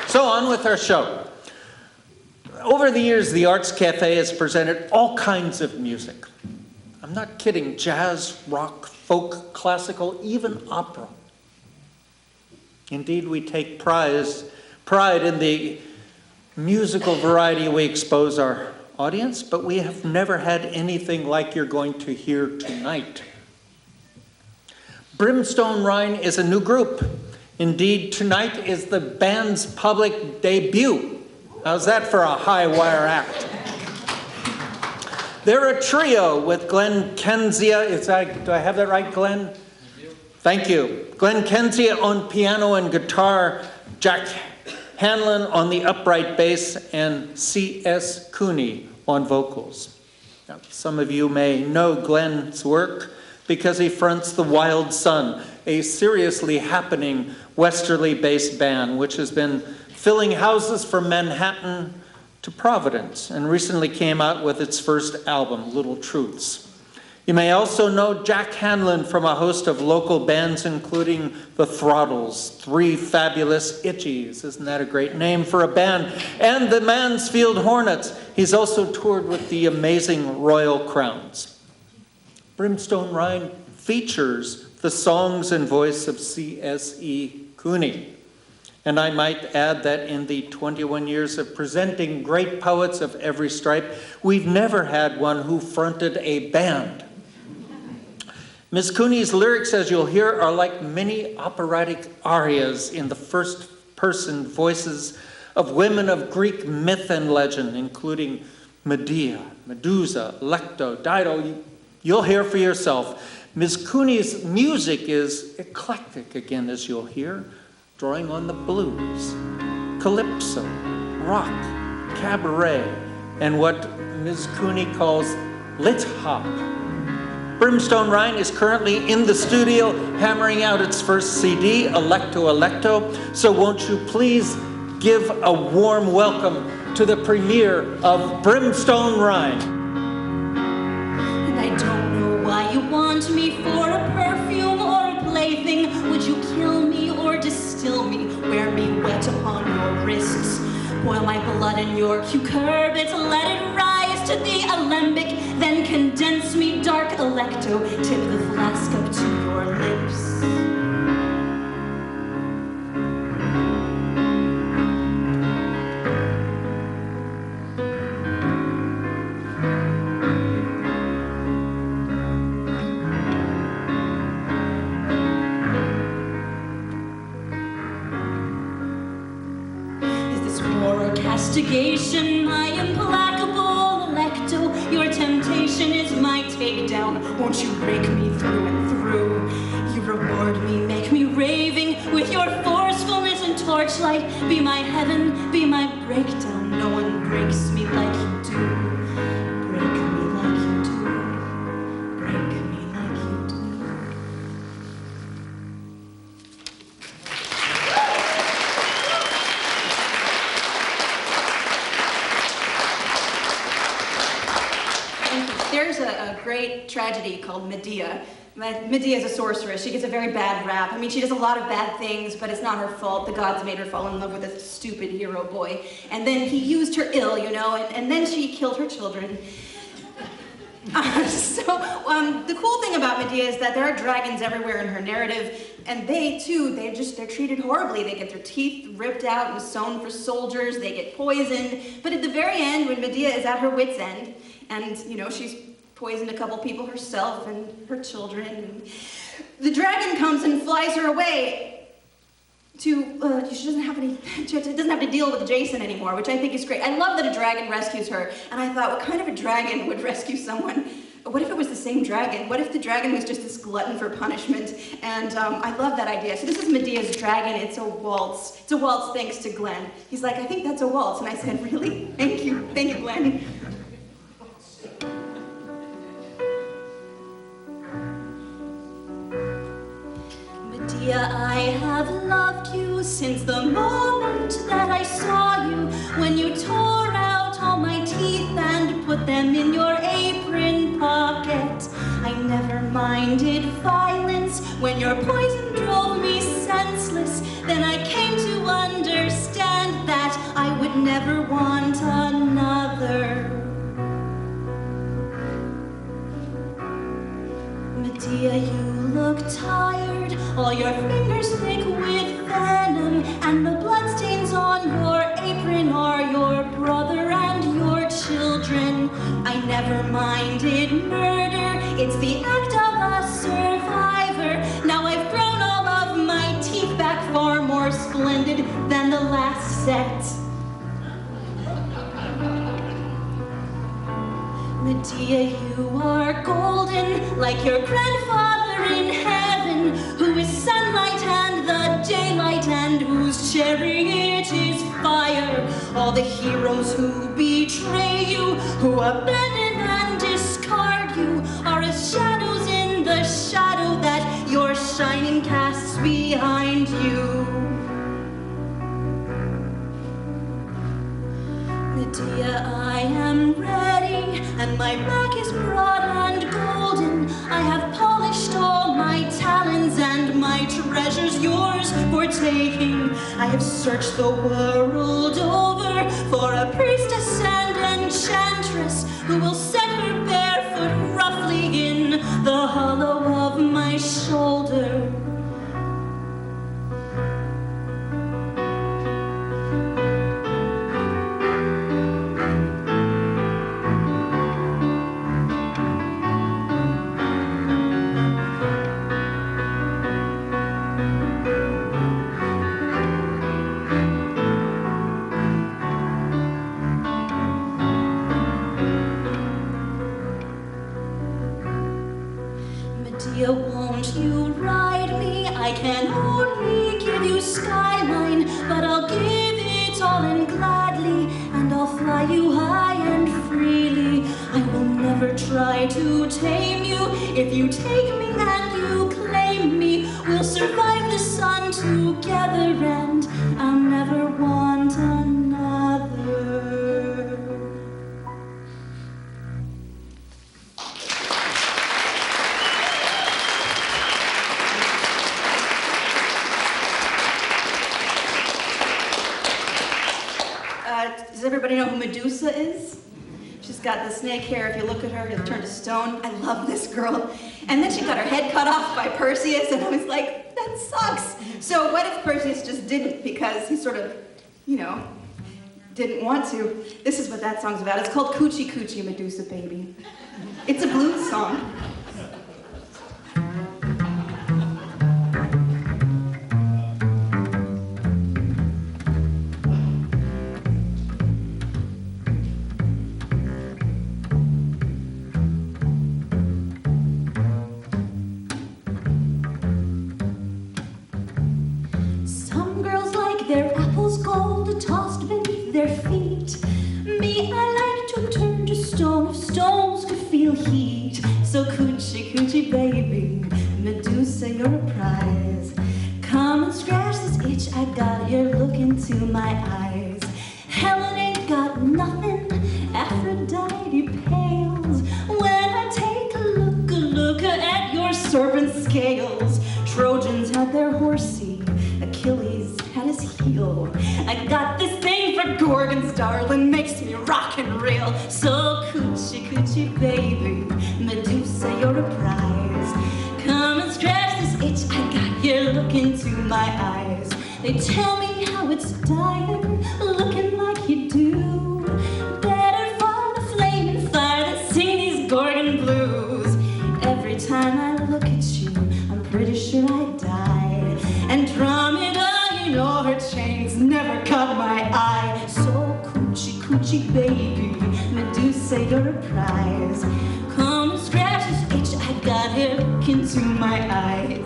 So on with our show. Over the years, the Arts Café has presented all kinds of music. I'm not kidding. Jazz, rock, folk, classical, even opera. Indeed, we take pride in the musical variety we expose our audience, but we have never had anything like you're going to hear tonight. Brimstone Rhine is a new group. Indeed, tonight is the band's public debut. How's that for a high-wire act? They're a trio with Glenn Kenzia. Do I have that right, Glenn? Thank you. Glenn Kenzia on piano and guitar, Jack Hanlon on the upright bass, and C.S. Cooney on vocals. Now, some of you may know Glenn's work because he fronts the Wild Sun, a seriously happening westerly-based band which has been filling houses from Manhattan to Providence and recently came out with its first album, Little Truths. You may also know Jack Hanlon from a host of local bands, including The Throttles, Three Fabulous Itchies, isn't that a great name for a band, and the Mansfield Hornets. He's also toured with the amazing Royal Crowns. Brimstone Rhine features the songs and voice of C.S.E. Cooney. And I might add that in the 21 years of presenting great poets of every stripe, we've never had one who fronted a band. Ms. Cooney's lyrics, as you'll hear, are like many operatic arias in the first-person voices of women of Greek myth and legend, including Medea, Medusa, Lecto, Dido. You'll hear for yourself. Ms. Cooney's music is eclectic, again, as you'll hear, drawing on the blues, calypso, rock, cabaret, and what Ms. Cooney calls lit hop. Brimstone Rhine is currently in the studio hammering out its first CD, Electo Electo, so won't you please give a warm welcome to the premiere of Brimstone Rhine. And I don't know why you want me for a perfume or a plaything. Would you kill me or distill me? Wear me wet upon your wrists. Boil my blood in your cucurbit. Let it rise to the alembic. Then condense me, dark Electo. Tip the flask up to your lips. Castigation, my implacable Electo. Your temptation is my takedown. Won't you break me through and through? You reward me, make me raving with your forcefulness and torchlight. Be my heaven, be my breakdown. No one breaks me like you do. Break me like you do. Break me like you do. There's a great tragedy called Medea Medea's a sorceress. She gets a very bad rap. I mean, she does a lot of bad things, but it's not her fault. The gods made her fall in love with a stupid hero boy. And then he used her ill, you know, and then she killed her children. The cool thing about Medea is that there are dragons everywhere in her narrative, and they too, they're treated horribly. They get their teeth ripped out and sewn for soldiers, they get poisoned, but at the very end, when Medea is at her wit's end, and, you know, she's poisoned a couple people herself and her children, and the dragon comes and flies her away she doesn't have to deal with Jason anymore, which I think is great. I love that a dragon rescues her, and I thought, what kind of a dragon would rescue someone? What if it was the same dragon? What if the dragon was just this glutton for punishment? And I love that idea. So this is Medea's dragon. It's a waltz. It's a waltz thanks to Glenn. He's like, I think that's a waltz. And I said, really? Thank you, Glenn. Medea, I have loved you since the moment that I saw you, when you tore out all my teeth and put them in your apron pocket. I never minded violence when your poison drove me senseless. Then I came to understand that I would never want another. Medea, you look tired, all your fingers thick with venom, and the bloodstains on your apron are your brother and your children. I never minded murder, it's the act of a survivor. Now I've grown all of my teeth back far more splendid than the last set. Medea, you are golden, like your grandfather in heaven, who is sunlight and the daylight, and whose chariot is fire. All the heroes who betray you, who abandon and discard you, are as shadows in the shadow that your shining casts behind you. Medea, I am ready, and my back is broad and golden. I have polished all my talons, and my treasures yours for taking. I have searched the world over for a priestess and enchantress who will set her barefoot roughly in the hollow of my shoulder. Won't you ride me? I can only give you skyline, but I'll give it all and gladly, and I'll fly you high and freely. I will never try to tame you. If you take me and you claim me, we'll survive the sun together, and I'll never want another. Does everybody know who Medusa is? She's got the snake hair. If you look at her, it'll turn to stone. I love this girl. And then she got her head cut off by Perseus, and I was like, that sucks. So what if Perseus just didn't, because he sort of, you know, didn't want to? This is what that song's about. It's called Coochie Coochie Medusa Baby. It's a blues song. Tossed beneath their feet. Me, I like to turn to stone if stones could feel heat. So coochie coochie baby, Medusa, you're a prize. Come and scratch this itch I got here, look into my eyes. Helen ain't got nothing, Aphrodite pales when I take a look at your serpent Achilles and his heel. I got this thing for Gorgons, darling, makes me rock and reel. So coochie, coochie, baby, Medusa, you're a prize. Come and scratch this itch I got here, look into my eyes. They tell me how it's dying, looking like you do. Better find the flaming fire than sing these Gorgon blues. Every time I look at you, I'm pretty sure I die. Andromeda, you know her chains never caught my eye. So coochie, coochie, baby, Medusa, you're a prize. Come and scratch this itch I got here, look into my eyes.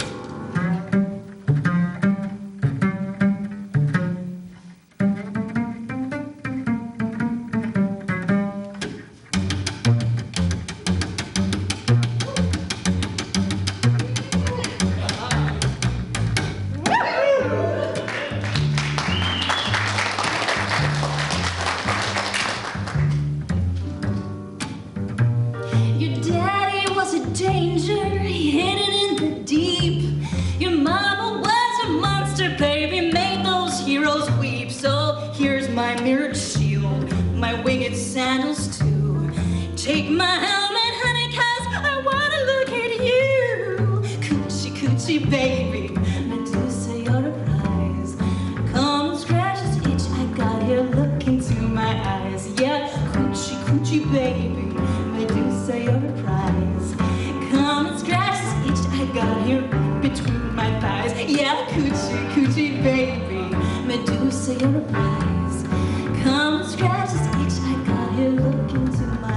Take my helmet, honey, 'cause I wanna look at you. Coochie, coochie, baby, Medusa, you're a prize. Come and scratch this itch I got here, look into my eyes. Yeah, coochie, coochie, baby, Medusa, you're a prize. Come and scratch this itch I got here between my thighs. Yeah, coochie, coochie, baby, Medusa, you're a prize. Come and scratch this itch I got here, look into my eyes.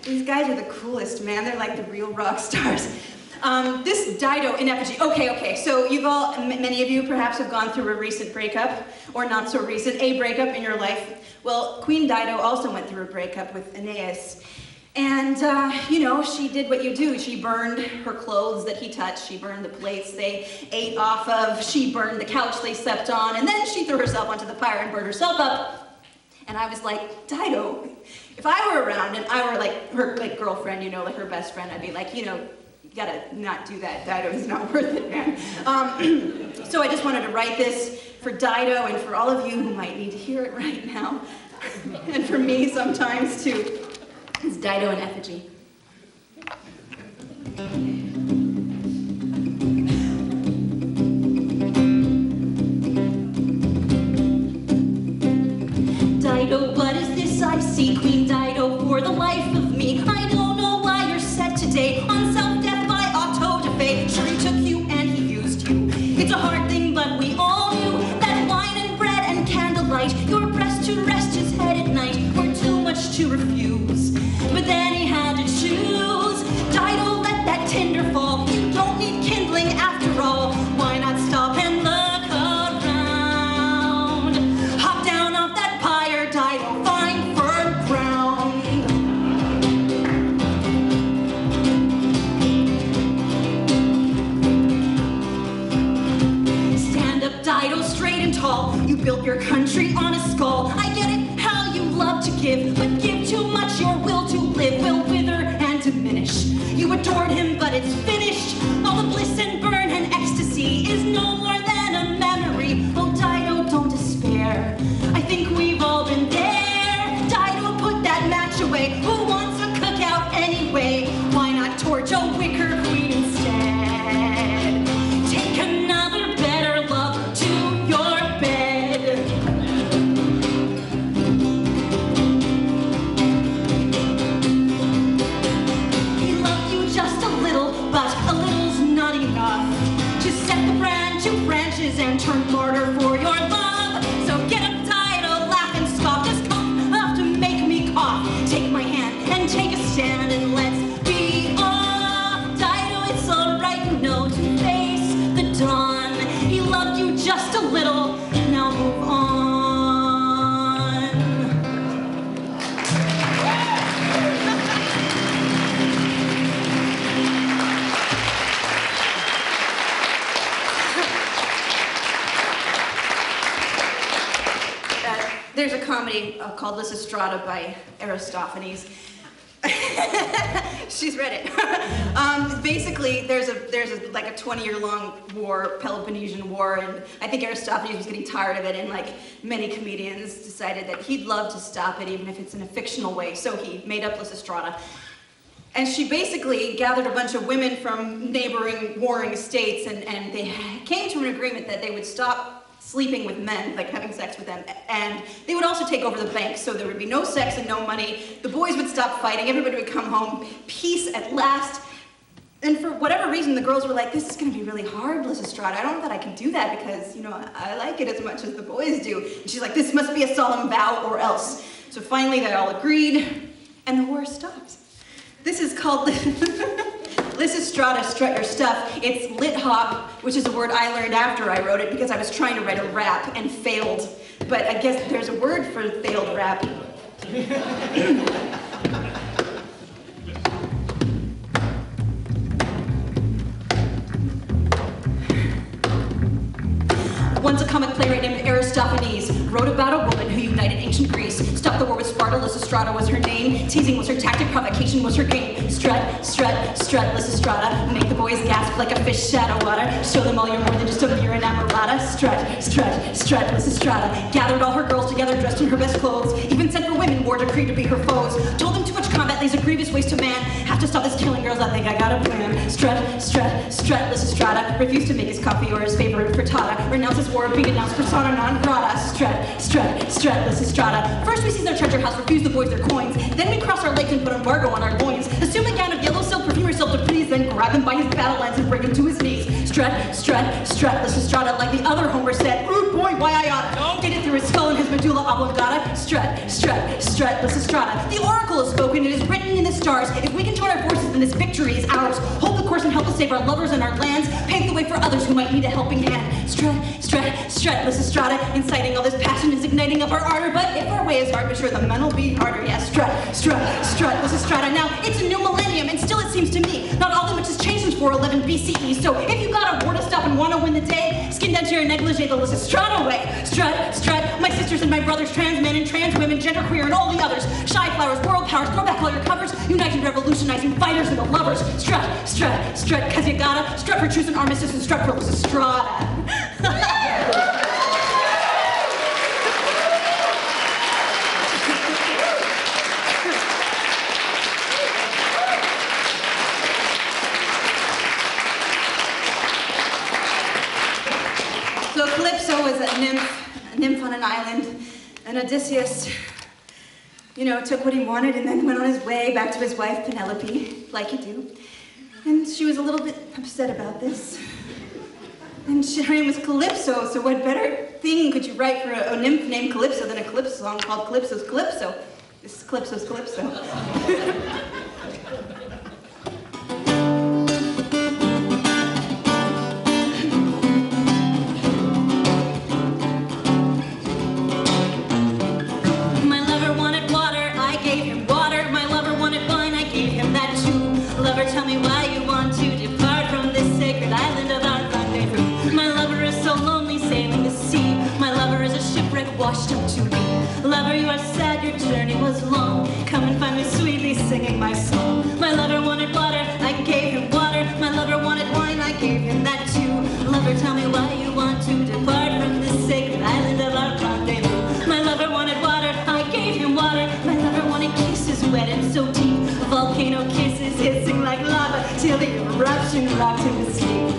These guys are the coolest, man. They're like the real rock stars. This Dido in effigy. Okay. So many of you perhaps have gone through a recent breakup, or not so recent, a breakup in your life. Well, Queen Dido also went through a breakup with Aeneas. And, she did what you do. She burned her clothes that he touched. She burned the plates they ate off of. She burned the couch they slept on. And then she threw herself onto the fire and burned herself up. And I was like, Dido, if I were around and I were like her girlfriend, like her best friend, I'd be like, you gotta not do that. Dido is not worth it, man. So I just wanted to write this for Dido and for all of you who might need to hear it right now. And for me sometimes too. It's Dido in effigy. Dido, what is this I see? Queen Dido, for the life of me, I don't know why you're set today on self-death by auto-da-fe. Sure, he took you and he used you. It's a hard thing, but we all knew that wine and bread and candlelight, your breast to rest his head at night, were too much to refuse. But then he had to choose. Dido, let that tinder fall. You don't need kindling after all. Why not stop and look around? Hop down off that pyre, Dido, find firm ground. Stand up, Dido, straight and tall. You built your country on a skull. I get it, how you love to give, but give too much, your will to live will wither and diminish. You adored him, but it's finished. All the bliss and burn and ecstasy is no more than a memory. Oh, Dido, don't despair. I think we've all been there. Dido, put that match away. Who wants a cookout anyway? Why not torch a wicker queen instead? Take another better love to your bed. He loved you just a little, but a little's not enough. comedy called Lysistrata by Aristophanes. She's read it. Basically, there's like a 20-year-long war, Peloponnesian War, and I think Aristophanes was getting tired of it, and like many comedians decided that he'd love to stop it, even if it's in a fictional way. So he made up Lysistrata. And she basically gathered a bunch of women from neighboring warring states, and they came to an agreement that they would stop sleeping with men, like having sex with them, and they would also take over the bank, so there would be no sex and no money. The boys would stop fighting, everybody would come home, peace at last. And for whatever reason, the girls were like, this is gonna be really hard, Lysistrata. I don't know that I can do that because, you know, I like it as much as the boys do. And she's like, this must be a solemn vow or else. So finally they all agreed, and the war stopped. This is called Lysistrata, strut your stuff. It's lit hop, which is a word I learned after I wrote it because I was trying to write a rap and failed. But I guess there's a word for failed rap. Once a comic playwright named Aristophanes wrote about a woman who united ancient Greece, stopped the war with Sparta. Lysistrata was her name. Teasing was her tactic, provocation was her game. Strut, strut, strut, Lysistrata. Make the boys gasp like a fish out of water. Show them all you're more than just a mere inamorata. Strut, strut, strut, Lysistrata. Gathered all her girls together, dressed in her best clothes. Even sent for women, war decree to be her foes. Told them too much combat lays a grievous waste to man. Have to stop this killing, girls, I think I got a plan. Strut, strut, strut, Lysistrata. Refused to make his coffee or his favorite frittata. Renounce his war, be denounced persona non grata. Strut, strut, strut, Lysistrata. First we seize their treasure house, refuse the boys their coins. Then we cross our lakes and put embargo on our loins. Assume a gown of yellow silk, perfume yourself to please, then grab him by his battle lines and break him to his knees. Strut, strut, strut, Lysistrata. Like the other Homer said, rude boy, why I oughta. Get it through his skull and his medulla oblongata. Strut, strut, strut, Lysistrata. The oracle has spoken, it is written in the stars. If we can join our forces, then this victory is ours. Hold the course and help us save our lovers and our lands. Pave the way for others who might need a helping hand. Strut, strut, strut, Lysistrata. Inciting all this passion is igniting up our ardor. But if our way is hard, be sure the men will be harder. Yes, strut, strut, strut, Lysistrata. Now, it's a new millennium, and still it seems to me, not all that much has changed since 411 BCE. So if you got a war to stop and want to win the day, skin down to your negligee the Lysistrata way. Strut, strut, my sisters and my brothers, trans men and trans women, genderqueer and all the others. Shy flowers, world powers, throw back all your covers. United, revolutionizing fighters and the lovers. Strut, strut, strut, cause you gotta. Strut for truce and armistice and strut for Lysistrata. So Calypso was a nymph on an island, and Odysseus, you know, took what he wanted and then went on his way back to his wife Penelope, like you do. And she was a little bit upset about this. And her name was Calypso, so what better thing could you write for a nymph named Calypso than a Calypso song called Calypso's Calypso? This is Calypso's Calypso. Tell me why you want to depart from this sacred island of our rendezvous. My lover is so lonely sailing the sea. My lover is a shipwreck washed up to me. Lover, you are sad, your journey was long. Come and find me sweetly singing my song. My lover wanted water, I gave him water. My lover wanted wine, I gave him that too. Lover, tell me why you want to depart from this sacred island of our rendezvous. My lover wanted water, I gave him water. My lover wanted kisses wet and so deep. Volcano kisses hissing like lava till the eruption rocked him to sleep.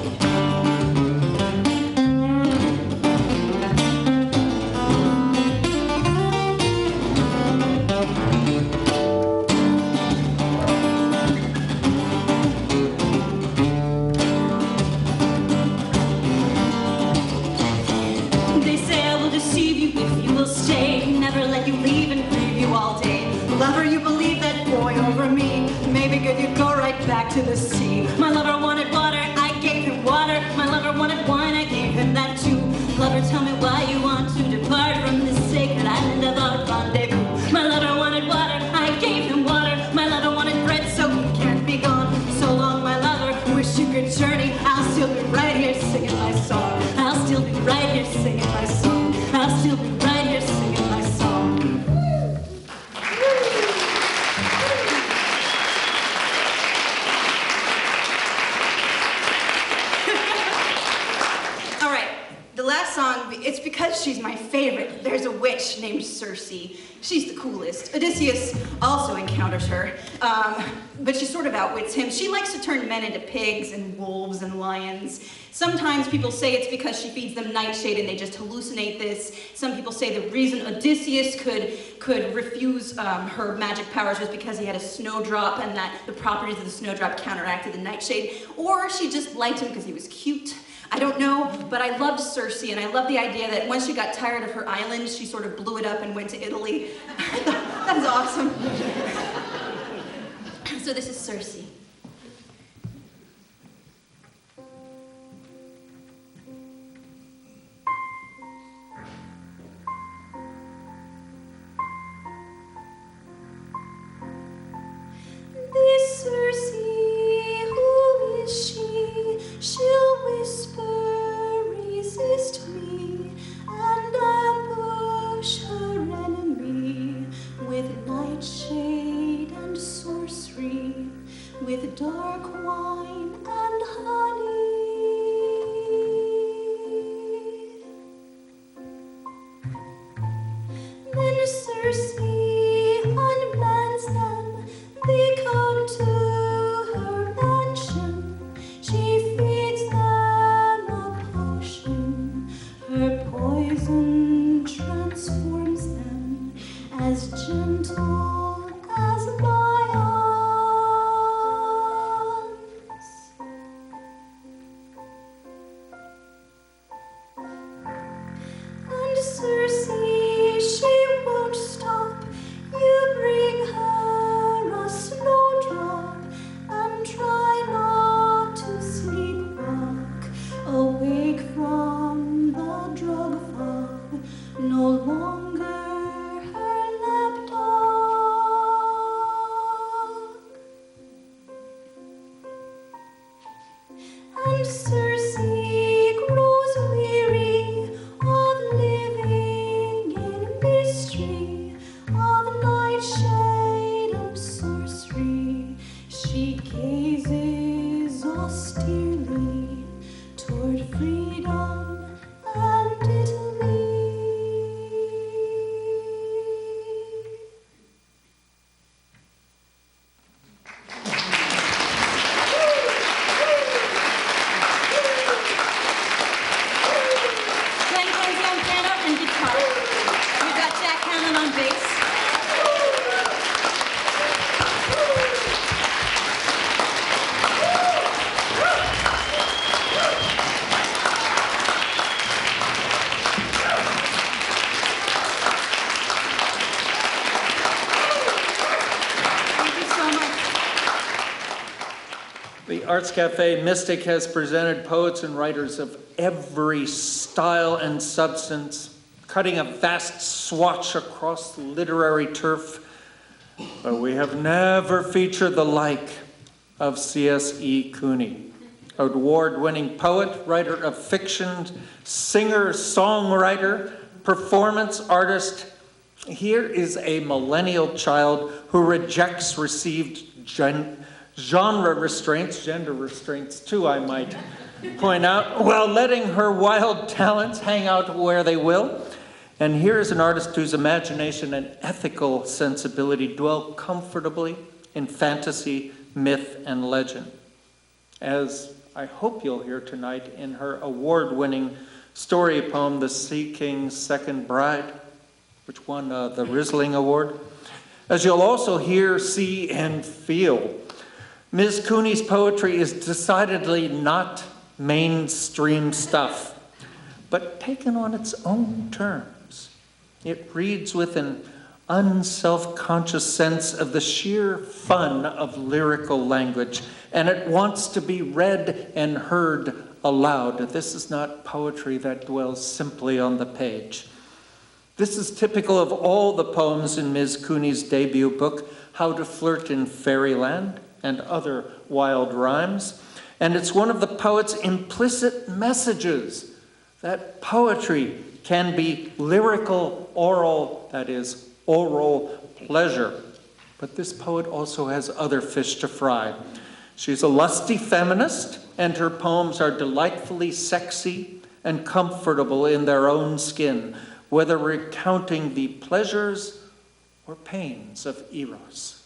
They say I will deceive you if you will stay, never let you leave and grieve you all day. Lover, you believe that boy over me. Maybe good you'd go right back to the sea. My lover wanted water, I gave him water. My lover wanted wine, I gave him that too. Lover, tell me why you want to depart from this sacred island of our rendezvous. My lover wanted water, I gave him water. My lover wanted bread, so he can't be gone. So long, my lover, wish you could journey. I'll still be right here singing my song. I'll still be right here singing my song. I'll still be right here singing my song. song, it's because she's my favorite. There's a witch named C.S.E. She's the coolest. Odysseus also encounters her, but she sort of outwits him. She likes to turn men into pigs and wolves and lions. Sometimes people say it's because she feeds them nightshade and they just hallucinate this. Some people say the reason Odysseus could refuse her magic powers was because he had a snowdrop and that the properties of the snowdrop counteracted the nightshade. Or she just liked him because he was cute. I don't know, but I loved C.S.E. and I love the idea that once she got tired of her island, she sort of blew it up and went to Italy. That was awesome. So this is C.S.E. This C.S.E., who is she? She'll whisper, resist me, and ambush her enemy with nightshade and sorcery, with dark wine and honey. Then C.S.E. unmans them, they come to her mansion. She feeds them a potion. Her poison transforms them as gentle as my arms. And C.S.E., she won't stop. You bring her a snowdrop and try not to sleepwalk awake from the drug fog, no longer her lapdog. And C.S.E. grows weary of living in mystery, of nightshade and sorcery. She gazes austerely toward freedom and Italy. Glenn Kenzie on piano and guitar. We've got Jack Hanlon on bass. Thank you so much. The Arts Café Mystic has presented poets and writers of every style and substance, cutting a vast swatch across the literary turf, but we have never featured the like of C.S.E. Cooney, award-winning poet, writer of fiction, singer, songwriter, performance artist. Here is a millennial child who rejects received genre restraints, gender restraints too, I might point out, while letting her wild talents hang out where they will. And here is an artist whose imagination and ethical sensibility dwell comfortably in fantasy, myth, and legend. As I hope you'll hear tonight in her award-winning story poem, The Sea King's Second Bride, which won the Risling Award. As you'll also hear, see, and feel, Ms. Cooney's poetry is decidedly not mainstream stuff, but taken on its own terms. It reads with an unself-conscious sense of the sheer fun of lyrical language, and it wants to be read and heard aloud. This is not poetry that dwells simply on the page. This is typical of all the poems in Ms. Cooney's debut book, How to Flirt in Fairyland, and other wild rhymes. And it's one of the poet's implicit messages that poetry can be lyrical, oral, that is, oral pleasure. But this poet also has other fish to fry. She's a lusty feminist, and her poems are delightfully sexy, and comfortable in their own skin, whether recounting the pleasures or pains of Eros.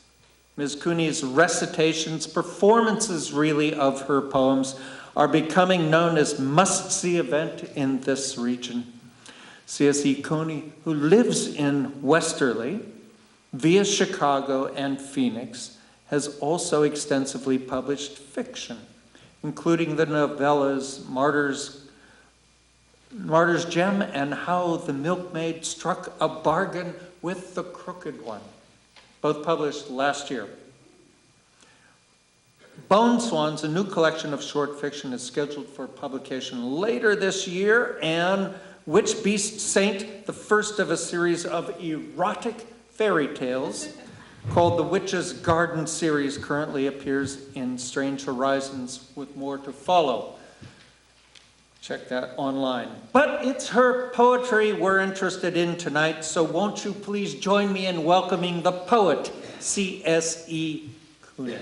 Ms. Cooney's recitations, performances really, of her poems are becoming known as must-see event in this region. C.S.E. Cooney, who lives in Westerly, via Chicago and Phoenix, has also extensively published fiction, including the novellas Martyr's Gem and How the Milkmaid Struck a Bargain with the Crooked One, both published last year. Bone Swans, a new collection of short fiction, is scheduled for publication later this year, and Witch Beast Saint, the first of a series of erotic fairy tales called the Witch's Garden series, currently appears in Strange Horizons, with more to follow. Check that online. But it's her poetry we're interested in tonight, so won't you please join me in welcoming the poet, C.S.E. Cooney.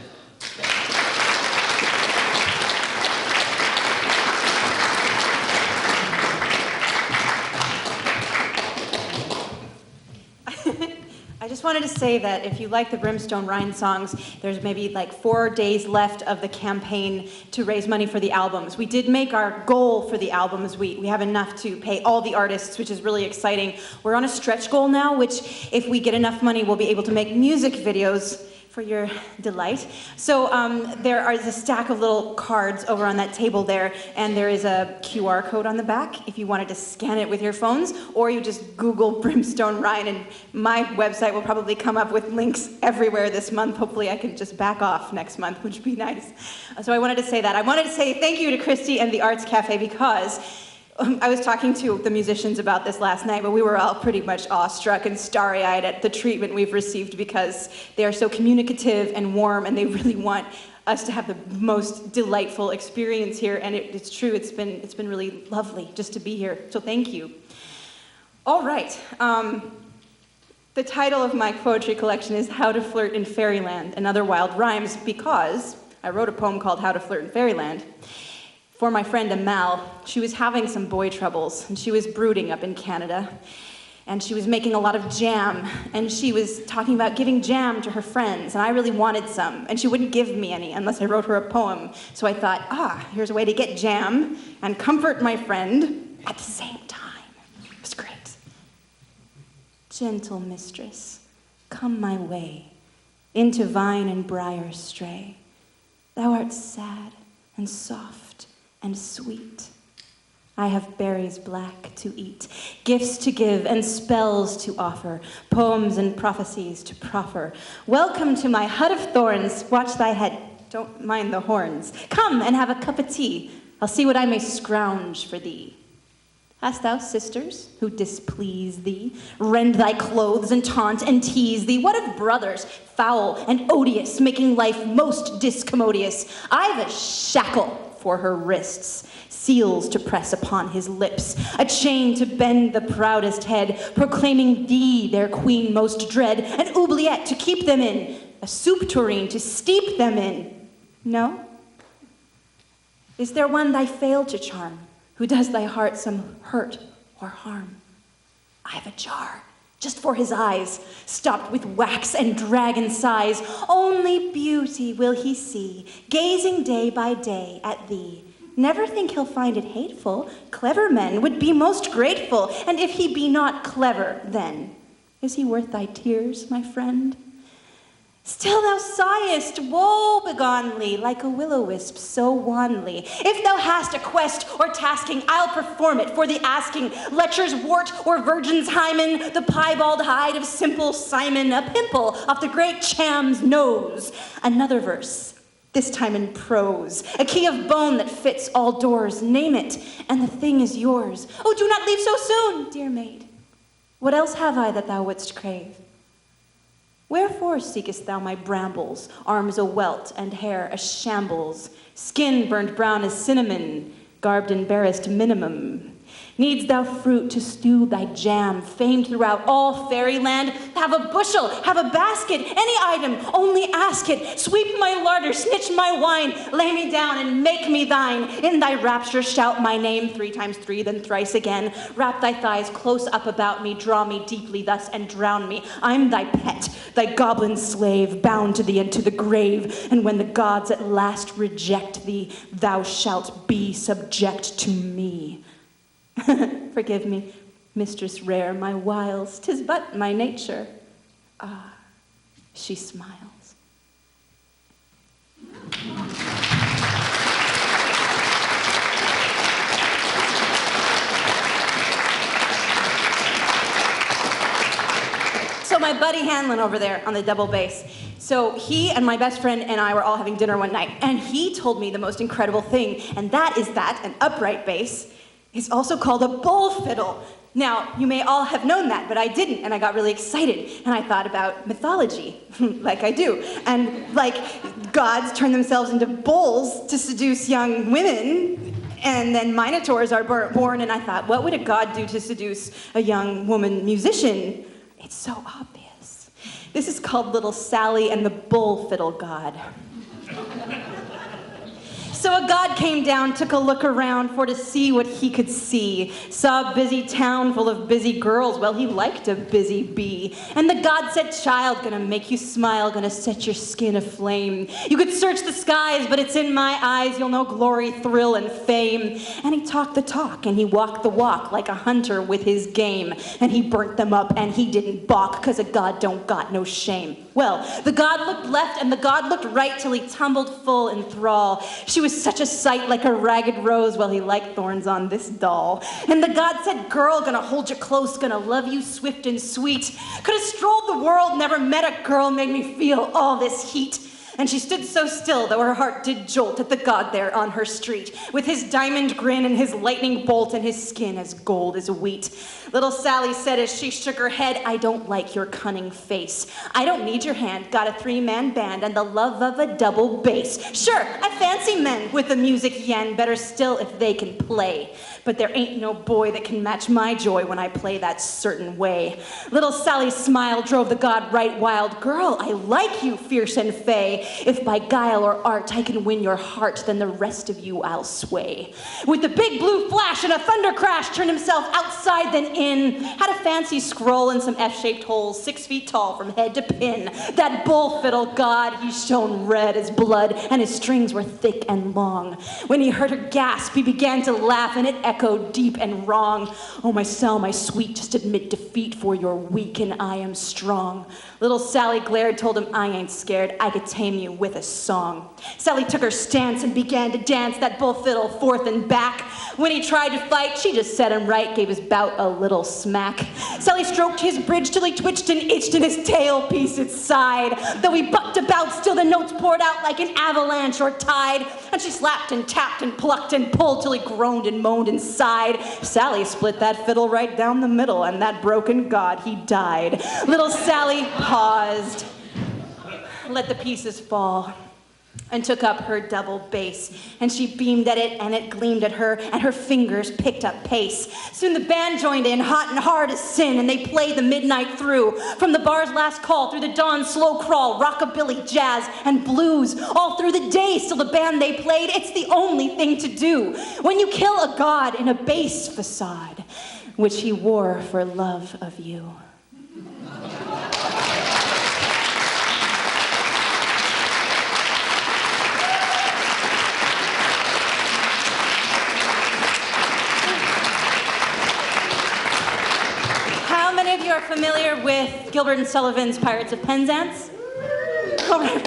I just wanted to say that if you like the Brimstone Rhine songs, there's maybe like 4 days left of the campaign to raise money for the albums. We did make our goal for the albums. We have enough to pay all the artists, which is really exciting. We're on a stretch goal now, which if we get enough money, we'll be able to make music videos for your delight. So there is a stack of little cards over on that table there, and there is a QR code on the back if you wanted to scan it with your phones, or you just Google Brimstone Rhine, and my website will probably come up with links everywhere this month. Hopefully I can just back off next month, which would be nice. So I wanted to say that. I wanted to say thank you to Christie and the Arts Café, because I was talking to the musicians about this last night, but we were all pretty much awestruck and starry-eyed at the treatment we've received, because they are so communicative and warm, and they really want us to have the most delightful experience here. And it's true, it's been really lovely just to be here. So thank you. All right. The title of my poetry collection is How to Flirt in Fairyland and Other Wild Rhymes, because I wrote a poem called How to Flirt in Fairyland for my friend Amal. She was having some boy troubles, and she was brooding up in Canada, and she was making a lot of jam, and she was talking about giving jam to her friends, and I really wanted some, and she wouldn't give me any unless I wrote her a poem. So I thought, here's a way to get jam and comfort my friend at the same time. It was great. Gentle mistress, come my way, into vine and briar stray. Thou art sad and soft and sweet. I have berries black to eat, gifts to give and spells to offer, poems and prophecies to proffer. Welcome to my hut of thorns, watch thy head, don't mind the horns. Come and have a cup of tea, I'll see what I may scrounge for thee. Hast thou sisters who displease thee, rend thy clothes and taunt and tease thee? What of brothers, foul and odious, making life most discommodious? I've a shackle for her wrists, seals to press upon his lips, a chain to bend the proudest head, proclaiming thee their queen most dread, an oubliette to keep them in, a soup tureen to steep them in. No? Is there one thy fail to charm, who does thy heart some hurt or harm? I have a jar, just for his eyes, stopped with wax and dragon sighs. Only beauty will he see, gazing day by day at thee. Never think he'll find it hateful. Clever men would be most grateful. And if he be not clever, then is he worth thy tears, my friend? Still thou sighest woe-begonely, like a will-o'-wisp so wanly. If thou hast a quest or tasking, I'll perform it for the asking. Lecher's wart or virgin's hymen, the piebald hide of simple Simon, a pimple off the great Cham's nose. Another verse, this time in prose, a key of bone that fits all doors. Name it, and the thing is yours. Oh, do not leave so soon, dear maid. What else have I that thou wouldst crave? Wherefore seekest thou my brambles, arms a welt and hair a shambles, skin burned brown as cinnamon, garbed in barest minimum? Needs thou fruit to stew thy jam, famed throughout all fairyland? Have a bushel, have a basket, any item, only ask it. Sweep my larder, snitch my wine, lay me down and make me thine. In thy rapture shout my name 3 times 3, then thrice again. Wrap thy thighs close up about me, draw me deeply thus and drown me. I'm thy pet, thy goblin slave, bound to thee and to the grave. And when the gods at last reject thee, thou shalt be subject to me. Forgive me, mistress rare, my wiles, 'tis but my nature. Ah, she smiles. So my buddy Hanlon over there on the double bass. So he and my best friend and I were all having dinner one night, and he told me the most incredible thing, and that is that an upright bass is also called a bowl fiddle. Now, you may all have known that, but I didn't, and I got really excited, and I thought about mythology, like I do, and like gods turn themselves into bowls to seduce young women, and then minotaurs are born, and I thought, what would a god do to seduce a young woman musician? It's so obvious. This is called Little Sally and the Bull Fiddle God. So a god came down, took a look around for to see what he could see. Saw a busy town full of busy girls. Well, he liked a busy bee. And the god said, child, gonna make you smile, gonna set your skin aflame. You could search the skies, but it's in my eyes. You'll know glory, thrill, and fame. And he talked the talk, and he walked the walk like a hunter with his game. And he burnt them up, and he didn't balk, 'cause a god don't got no shame. Well, the god looked left, and the god looked right, till he tumbled full in thrall. She was such a sight like a ragged rose, well, he liked thorns on this doll. And the god said, girl, gonna hold you close, gonna love you swift and sweet. Could have strolled the world, never met a girl, made me feel all this heat. And she stood so still, though her heart did jolt at the god there on her street, with his diamond grin and his lightning bolt and his skin as gold as wheat. Little Sally said as she shook her head, I don't like your cunning face. I don't need your hand, got a 3-man band and the love of a double bass. Sure, I fancy men with the music yen, better still if they can play. But there ain't no boy that can match my joy when I play that certain way. Little Sally's smile drove the god right wild. Girl, I like you, fierce and fey. If by guile or art I can win your heart, then the rest of you I'll sway. With the big blue flash and a thunder crash, turned himself outside then in. Had a fancy scroll and some F-shaped holes, 6 feet tall from head to pin. That bull fiddle god, he shone red as blood, and his strings were thick and long. When he heard her gasp, he began to laugh, and it echoed deep and wrong. Oh, my Sal, my sweet, just admit defeat, for you're weak and I am strong. Little Sally glared, told him, I ain't scared, I could tame you with a song. Sally took her stance and began to dance that bull fiddle forth and back. When he tried to fight, she just set him right, gave his bout a little smack. Sally stroked his bridge till he twitched and itched and his tailpiece it sighed. Though he bucked about, still the notes poured out like an avalanche or tide. And she slapped and tapped and plucked and pulled till he groaned and moaned and sighed. Sally split that fiddle right down the middle, and that broken god, he died. Little Sally paused, let the pieces fall, and took up her double bass. And she beamed at it, and it gleamed at her, and her fingers picked up pace. Soon the band joined in, hot and hard as sin, and they played the midnight through. From the bar's last call, through the dawn's slow crawl, rockabilly, jazz, and blues. All through the day, still the band they played, it's the only thing to do. When you kill a god in a bass facade, which he wore for love of you. If you are familiar with Gilbert and Sullivan's Pirates of Penzance? All right.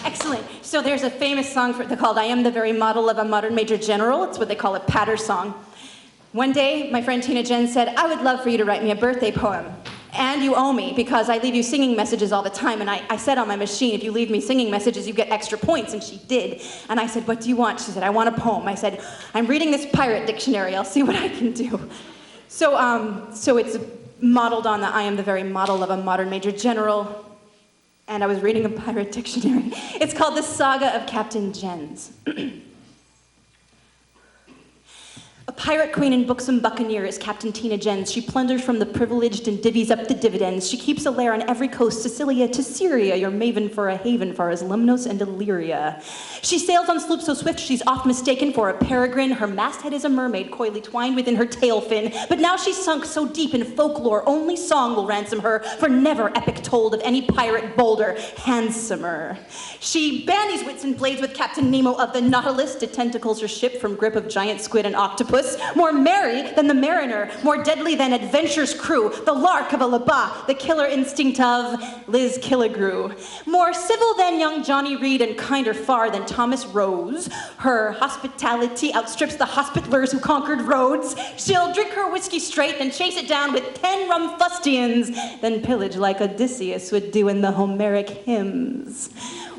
Excellent. So there's a famous song called I Am the Very Model of a Modern Major General. It's what they call a patter song. One day, my friend Tina Jen said, I would love for you to write me a birthday poem. And you owe me, because I leave you singing messages all the time. And I said on my machine, if you leave me singing messages, you get extra points. And she did. And I said, what do you want? She said, I want a poem. I said, I'm reading this pirate dictionary. I'll see what I can do. So it's modeled on the I am the very model of a modern major general, and I was reading a pirate dictionary. It's called The Saga of Captain Jens. A pirate queen and buxom buccaneer is Captain Tina Jens. She plunders from the privileged and divvies up the dividends. She keeps a lair on every coast, Sicilia to Syria, your maven for a haven far as Lemnos and Illyria. She sails on sloops so swift she's oft mistaken for a peregrine. Her masthead is a mermaid coyly twined within her tail fin. But now she's sunk so deep in folklore, only song will ransom her, for never epic told of any pirate bolder, handsomer. She bandies wits and blades with Captain Nemo of the Nautilus, detentacles her ship from grip of giant squid and octopus. More merry than the mariner, more deadly than adventure's crew, the lark of a Labat, the killer instinct of Liz Killigrew. More civil than young Johnny Reed and kinder far than Thomas Rose. Her hospitality outstrips the hospitalers who conquered Rhodes. She'll drink her whiskey straight, then chase it down with 10 rum fustians, then pillage like Odysseus would do in the Homeric hymns.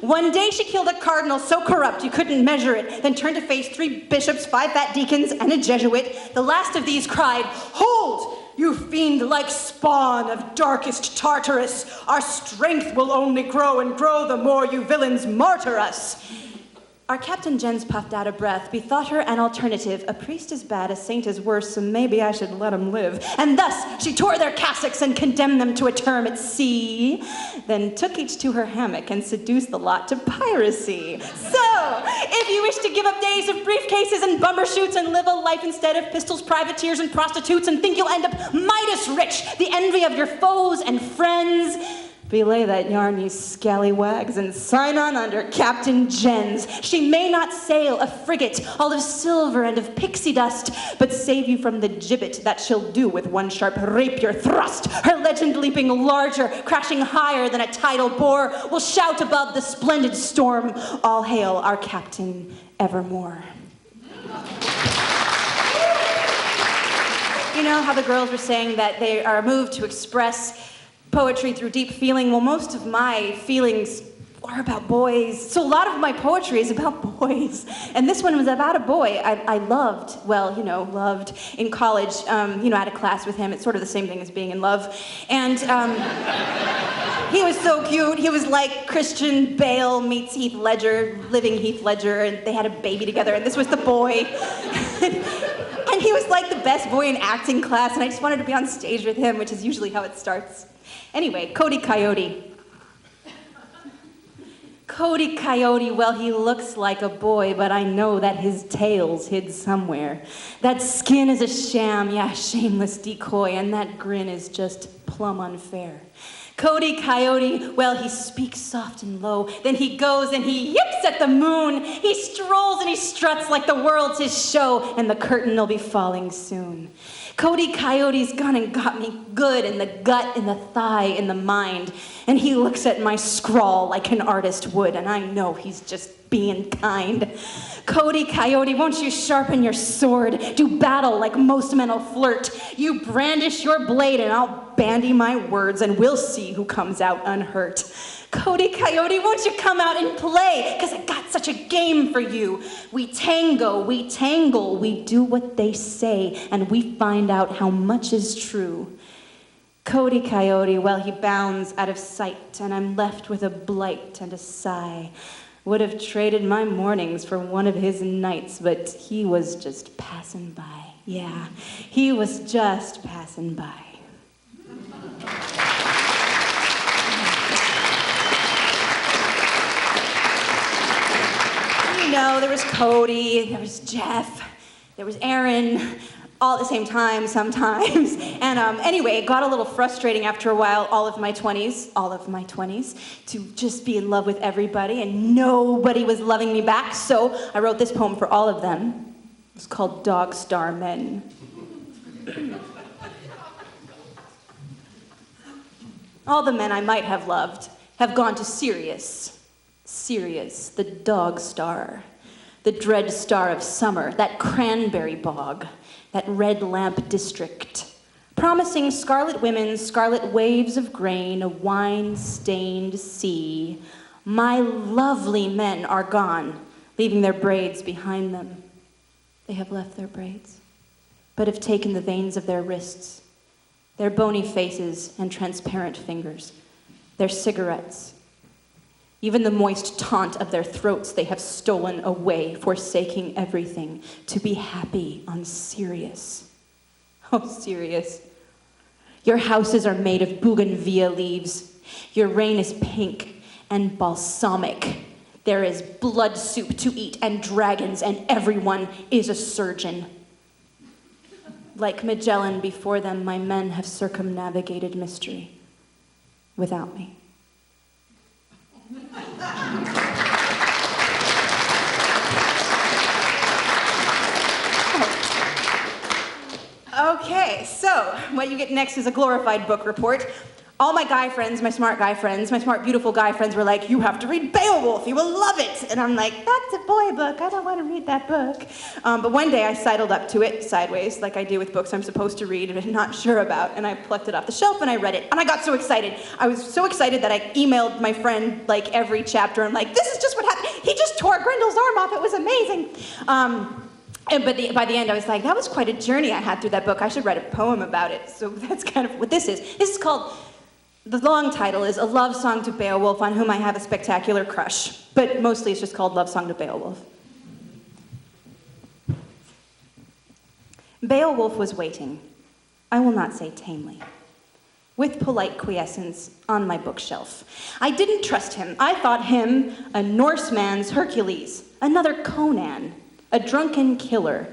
One day she killed a cardinal so corrupt you couldn't measure it, then turned to face 3 bishops, 5 fat deacons, and a Jesuit. The last of these cried, "Hold, you fiend-like spawn of darkest Tartarus! Our strength will only grow and grow the more you villains martyr us!" Our Captain Jens puffed out of breath, bethought her an alternative. A priest is bad, a saint is worse, so maybe I should let him live. And thus she tore their cassocks and condemned them to a term at sea, then took each to her hammock and seduced the lot to piracy. So, if you wish to give up days of briefcases and bumbershoots and live a life instead of pistols, privateers, and prostitutes, and think you'll end up Midas rich, the envy of your foes and friends, belay that yarn, you scallywags, and sign on under Captain Jens. She may not sail a frigate, all of silver and of pixie dust, but save you from the gibbet that she'll do with one sharp rapier thrust. Her legend leaping larger, crashing higher than a tidal bore, will shout above the splendid storm, "All hail our Captain evermore." You know how the girls were saying that they are moved to express poetry through deep feeling? Well, most of my feelings are about boys. So a lot of my poetry is about boys. And this one was about a boy I loved, loved in college. I had a class with him. It's sort of the same thing as being in love. And he was so cute. He was like Christian Bale meets Heath Ledger, living Heath Ledger, and they had a baby together, and this was the boy. And he was like the best boy in acting class, and I just wanted to be on stage with him, which is usually how it starts. Anyway, Cody Coyote. Cody Coyote, well, he looks like a boy, but I know that his tail's hid somewhere. That skin is a sham, yeah, shameless decoy, and that grin is just plumb unfair. Cody Coyote, well, he speaks soft and low, then he goes and he yips at the moon. He strolls and he struts like the world's his show, and the curtain'll be falling soon. Cody Coyote's gone and got me good in the gut, in the thigh, in the mind. And he looks at my scrawl like an artist would, and I know he's just being kind. Cody Coyote, won't you sharpen your sword? Do battle like most men'll flirt. You brandish your blade and I'll bandy my words, and we'll see who comes out unhurt. Cody Coyote, won't you come out and play? 'Cause I got such a game for you. We tango, we tangle, we do what they say, and we find out how much is true. Cody Coyote, well, he bounds out of sight, and I'm left with a blight and a sigh. Would have traded my mornings for one of his nights, but he was just passing by. Yeah, he was just passing by. There was Cody, there was Jeff, there was Aaron, all at the same time sometimes. And anyway, it got a little frustrating after a while, all of my 20s, to just be in love with everybody, and nobody was loving me back, so I wrote this poem for all of them. It's called Dog Star Men. All the men I might have loved have gone to Sirius, the dog star, the dread star of summer, that cranberry bog, that red lamp district, promising scarlet women, scarlet waves of grain, a wine-stained sea. My lovely men are gone, leaving their braids behind them. They have left their braids, but have taken the veins of their wrists, their bony faces and transparent fingers, their cigarettes. Even the moist taunt of their throats they have stolen away, forsaking everything to be happy on Sirius. Oh, Sirius, your houses are made of bougainvillea leaves. Your rain is pink and balsamic. There is blood soup to eat and dragons, and everyone is a surgeon. Like Magellan before them, my men have circumnavigated mystery without me. Okay, so what you get next is a glorified book report. All my guy friends, my smart guy friends, my smart, beautiful guy friends were like, you have to read Beowulf, you will love it. And I'm like, that's a boy book, I don't want to read that book. But one day I sidled up to it sideways, like I do with books I'm supposed to read and not sure about, and I plucked it off the shelf and I read it, and I got so excited. I was so excited that I emailed my friend like every chapter. I'm like, this is just what happened. He just tore Grendel's arm off, it was amazing. But by the end, I was like, that was quite a journey I had through that book. I should write a poem about it. So that's kind of what this is. This is called, the long title is A Love Song to Beowulf, on whom I have a spectacular crush. But mostly it's just called Love Song to Beowulf. Beowulf was waiting, I will not say tamely, with polite quiescence on my bookshelf. I didn't trust him. I thought him a Norseman's Hercules, another Conan, a drunken killer.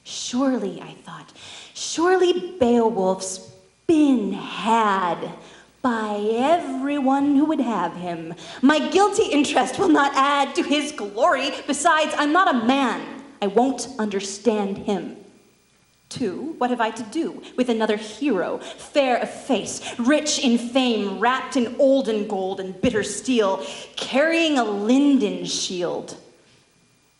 Surely, I thought, surely Beowulf's been had by everyone who would have him. My guilty interest will not add to his glory. Besides, I'm not a man. I won't understand him. 2, what have I to do with another hero, fair of face, rich in fame, wrapped in olden gold and bitter steel, carrying a linden shield?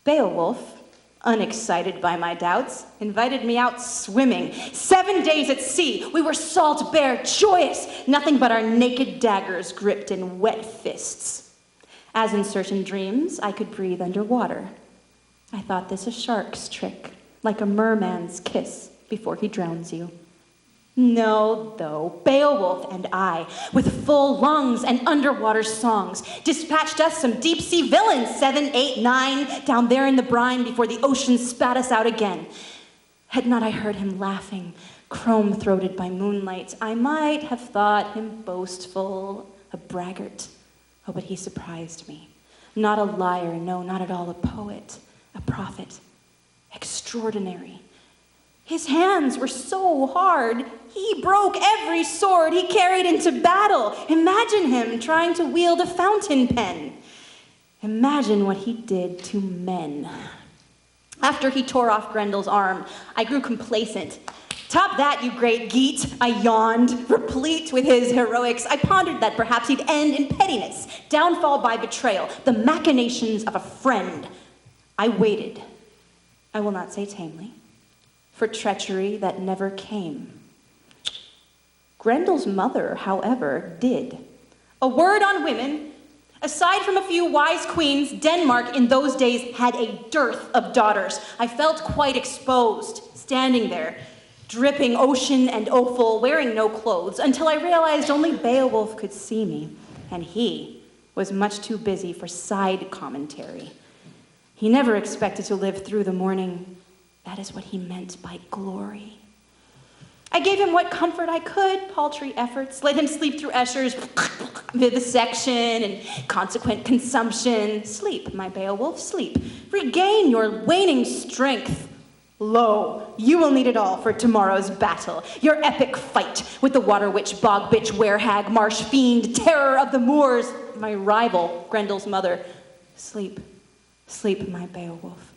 Beowulf, unexcited by my doubts, invited me out swimming. 7 days at sea, we were salt bare, joyous, nothing but our naked daggers gripped in wet fists. As in certain dreams, I could breathe underwater. I thought this a shark's trick, like a merman's kiss before he drowns you. No, though, Beowulf and I, with full lungs and underwater songs, dispatched us some deep-sea villains, 7, 8, 9, down there in the brine before the ocean spat us out again. Had not I heard him laughing, chrome-throated by moonlight, I might have thought him boastful, a braggart. Oh, but he surprised me. Not a liar, no, not at all a poet, a prophet, extraordinary. His hands were so hard, he broke every sword he carried into battle. Imagine him trying to wield a fountain pen. Imagine what he did to men. After he tore off Grendel's arm, I grew complacent. Top that, you great Geat, I yawned, replete with his heroics. I pondered that perhaps he'd end in pettiness, downfall by betrayal, the machinations of a friend. I waited, I will not say tamely, for treachery that never came. Grendel's mother, however, did. A word on women. Aside from a few wise queens, Denmark in those days had a dearth of daughters. I felt quite exposed, standing there, dripping ocean and offal, wearing no clothes, until I realized only Beowulf could see me, and he was much too busy for side commentary. He never expected to live through the morning. That is what he meant by glory. I gave him what comfort I could, paltry efforts, let him sleep through Escher's vivisection and consequent consumption. Sleep, my Beowulf, sleep. Regain your waning strength. Lo, you will need it all for tomorrow's battle, your epic fight with the water witch, bog bitch, werehag, marsh fiend, terror of the moors, my rival, Grendel's mother. Sleep, sleep, my Beowulf.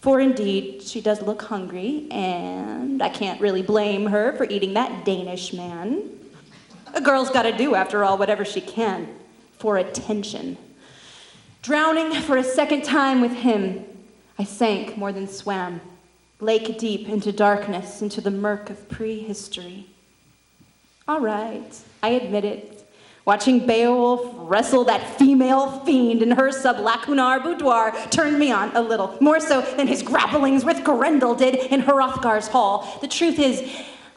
For indeed, she does look hungry, and I can't really blame her for eating that Danish man. A girl's gotta do, after all, whatever she can, for attention. Drowning for a second time with him, I sank more than swam, lake deep into darkness, into the murk of prehistory. All right, I admit it. Watching Beowulf wrestle that female fiend in her sublacunar boudoir turned me on a little, more so than his grapplings with Grendel did in Hrothgar's hall. The truth is,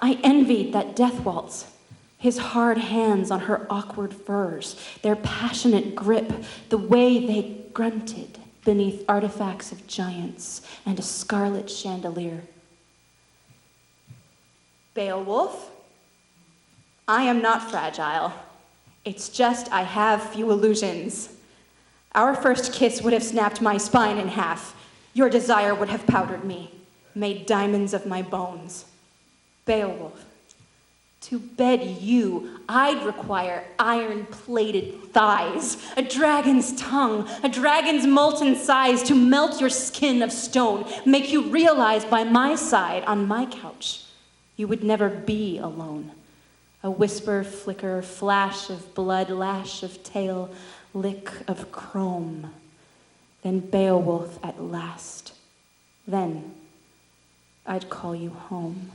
I envied that death waltz His hard hands on her awkward furs, their passionate grip, the way they grunted beneath artifacts of giants and a scarlet chandelier. Beowulf, I am not fragile. It's just I have few illusions. Our first kiss would have snapped my spine in half. Your desire would have powdered me, made diamonds of my bones. Beowulf, to bed you, I'd require iron-plated thighs, a dragon's tongue, a dragon's molten sighs to melt your skin of stone, make you realize by my side on my couch you would never be alone. A whisper, flicker, flash of blood, lash of tail, lick of chrome. Then Beowulf at last. Then I'd call you home.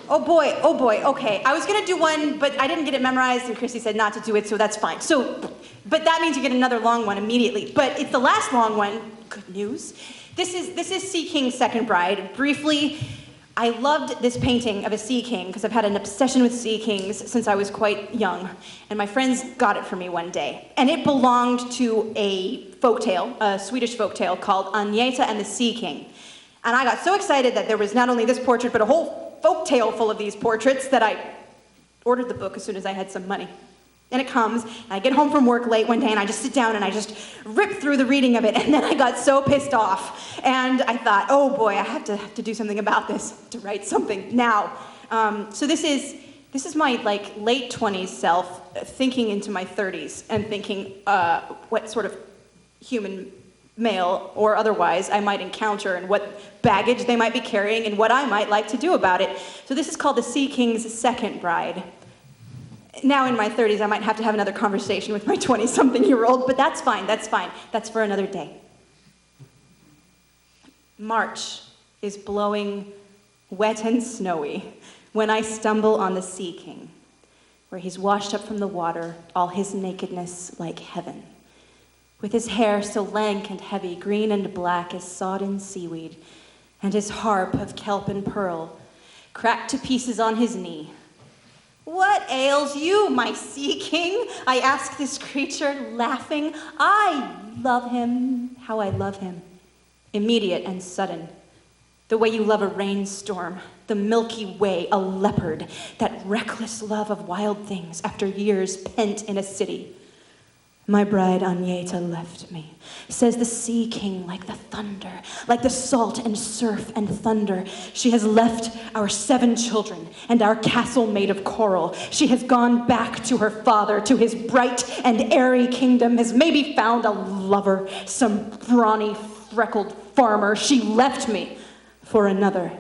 Oh boy, okay. I was gonna do one, but I didn't get it memorized, and Christie said not to do it, so that's fine. But that means you get another long one immediately. But it's the last long one. Good news. This is Sea King's Second Bride. Briefly, I loved this painting of a sea king because I've had an obsession with sea kings since I was quite young, and my friends got it for me one day. And it belonged to a folktale, a Swedish folktale called Agneta and the Sea King. And I got so excited that there was not only this portrait, but a whole folktale full of these portraits that I ordered the book as soon as I had some money. And it comes, and I get home from work late one day, and I just sit down and I just rip through the reading of it, and then I got so pissed off. And I thought, oh boy, I have to do something about this, to write something now. So this is my late 20s self thinking into my 30s and thinking what sort of human male or otherwise I might encounter and what baggage they might be carrying and what I might like to do about it. So this is called The Sea King's Second Bride. Now in my 30s, I might have to have another conversation with my 20-something-year-old, but that's fine. That's for another day. March is blowing wet and snowy when I stumble on the Sea King, where he's washed up from the water, all his nakedness like heaven. With his hair so lank and heavy, green and black as sodden seaweed, and his harp of kelp and pearl cracked to pieces on his knee. What ails you, my Sea King? I ask this creature, laughing. I love him, how I love him, immediate and sudden, the way you love a rainstorm, the Milky Way, a leopard, that reckless love of wild things after years pent in a city. My bride Agneta left me, says the Sea King, like the thunder, like the salt and surf and thunder. She has left our 7 children and our castle made of coral. She has gone back to her father, to his bright and airy kingdom, has maybe found a lover, some brawny, freckled farmer. She left me for another.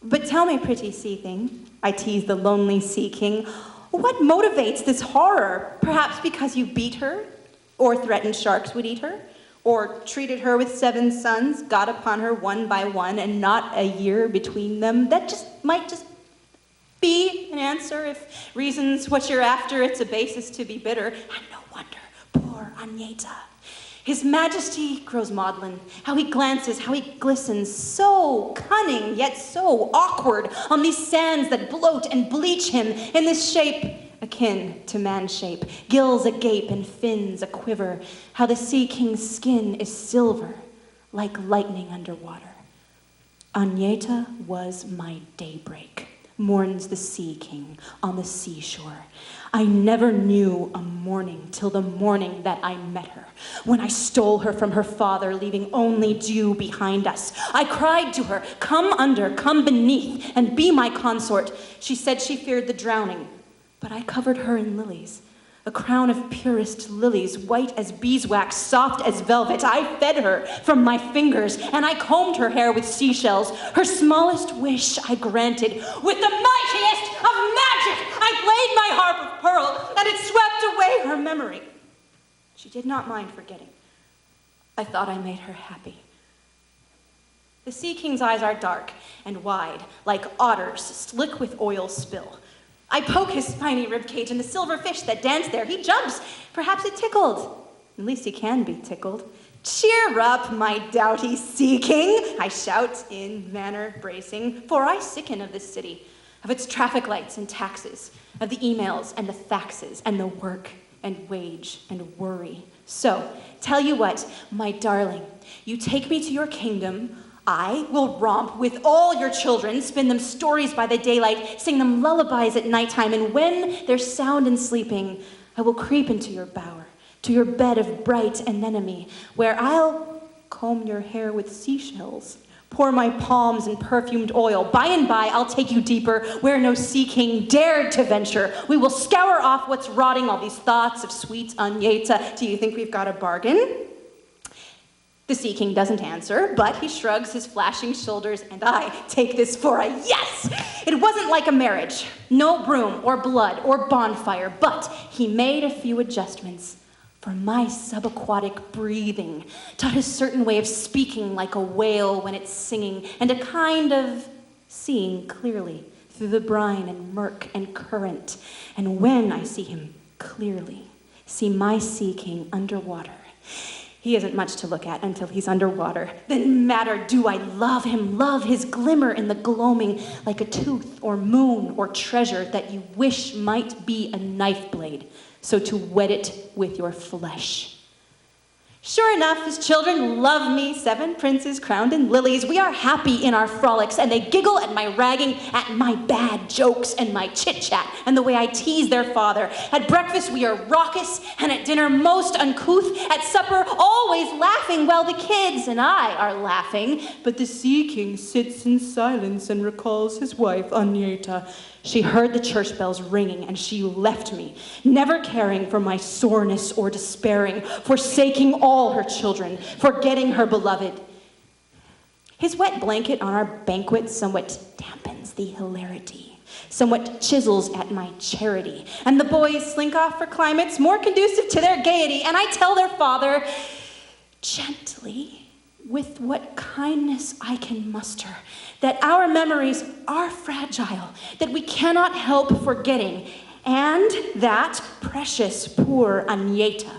But tell me, pretty sea thing, I tease the lonely Sea King, what motivates this horror? Perhaps because you beat her, or threatened sharks would eat her, or treated her with 7 sons, got upon her one by one, and not a year between them. That might just be an answer. If reason's what you're after, it's a basis to be bitter. And no wonder, poor Agneta. His majesty grows maudlin, how he glances, how he glistens, so cunning, yet so awkward, on these sands that bloat and bleach him in this shape akin to man's shape, gills agape and fins a quiver, how the Sea King's skin is silver, like lightning underwater. Agneta was my daybreak, mourns the Sea King on the seashore. I never knew a morning till the morning that I met her, when I stole her from her father, leaving only dew behind us. I cried to her, come under, come beneath, and be my consort. She said she feared the drowning, but I covered her in lilies, a crown of purest lilies, white as beeswax, soft as velvet. I fed her from my fingers, and I combed her hair with seashells. Her smallest wish I granted. With the mightiest of magic, I played my harp of pearl, and it swept away her memory. She did not mind forgetting. I thought I made her happy. The Sea King's eyes are dark and wide, like otters, slick with oil spill. I poke his spiny ribcage, and the silver fish that danced there, he jumps. Perhaps it tickled. At least he can be tickled. Cheer up, my doughty sea king, I shout in manner bracing, for I sicken of this city, of its traffic lights and taxes, of the emails and the faxes, and the work and wage and worry. So, tell you what, my darling, you take me to your kingdom, I will romp with all your children, spin them stories by the daylight, sing them lullabies at nighttime, and when they're sound and sleeping, I will creep into your bower, to your bed of bright anemone, where I'll comb your hair with seashells, pour my palms in perfumed oil. By and by, I'll take you deeper, where no sea king dared to venture. We will scour off what's rotting, all these thoughts of sweet Agneta. Do you think we've got a bargain? The Sea King doesn't answer, but he shrugs his flashing shoulders, and I take this for a yes! It wasn't like a marriage. No broom or blood or bonfire, but he made a few adjustments for my subaquatic breathing, taught a certain way of speaking like a whale when it's singing, and a kind of seeing clearly through the brine and murk and current. And when I see him clearly, see my Sea King underwater, he isn't much to look at until he's underwater. Then matter do I love him, love his glimmer in the gloaming, like a tooth or moon or treasure that you wish might be a knife blade, so to wet it with your flesh. Sure enough, his children love me, 7 princes crowned in lilies. We are happy in our frolics, and they giggle at my ragging, at my bad jokes and my chit-chat, and the way I tease their father. At breakfast, we are raucous, and at dinner, most uncouth. At supper, always laughing, while the kids and I are laughing. But the Sea King sits in silence and recalls his wife, Agneta. She heard the church bells ringing, and she left me, never caring for my soreness or despairing, forsaking all her children, forgetting her beloved. His wet blanket on our banquet somewhat dampens the hilarity, somewhat chisels at my charity, and the boys slink off for climates more conducive to their gaiety, and I tell their father, gently, with what kindness I can muster, that our memories are fragile, that we cannot help forgetting, and that precious poor Agneta,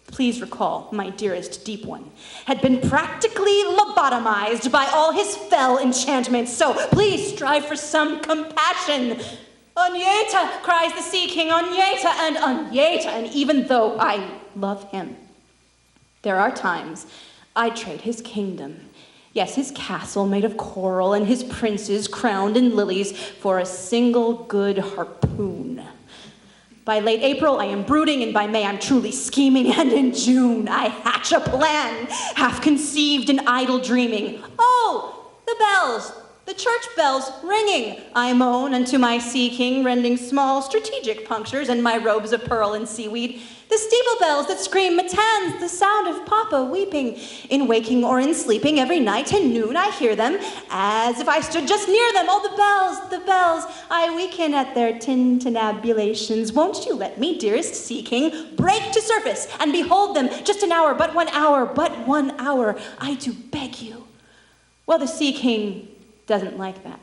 please recall, my dearest deep one, had been practically lobotomized by all his fell enchantments, so please strive for some compassion. Agneta, cries the Sea King, Agneta, and even though I love him, there are times I'd trade his kingdom, yes, his castle made of coral and his princes crowned in lilies for a single good harpoon. By late April, I am brooding, and by May, I'm truly scheming, and in June, I hatch a plan, half conceived in idle dreaming. Oh, the bells, the church bells ringing, I moan unto my Sea King, rending small strategic punctures in my robes of pearl and seaweed. The steeple bells that scream matins, the sound of Papa weeping. In waking or in sleeping, every night and noon I hear them, as if I stood just near them. Oh, the bells, I weaken at their tintinnabulations. Won't you let me, dearest Sea King, break to surface and behold them just an hour, but 1 hour, I do beg you. Well, the Sea King doesn't like that,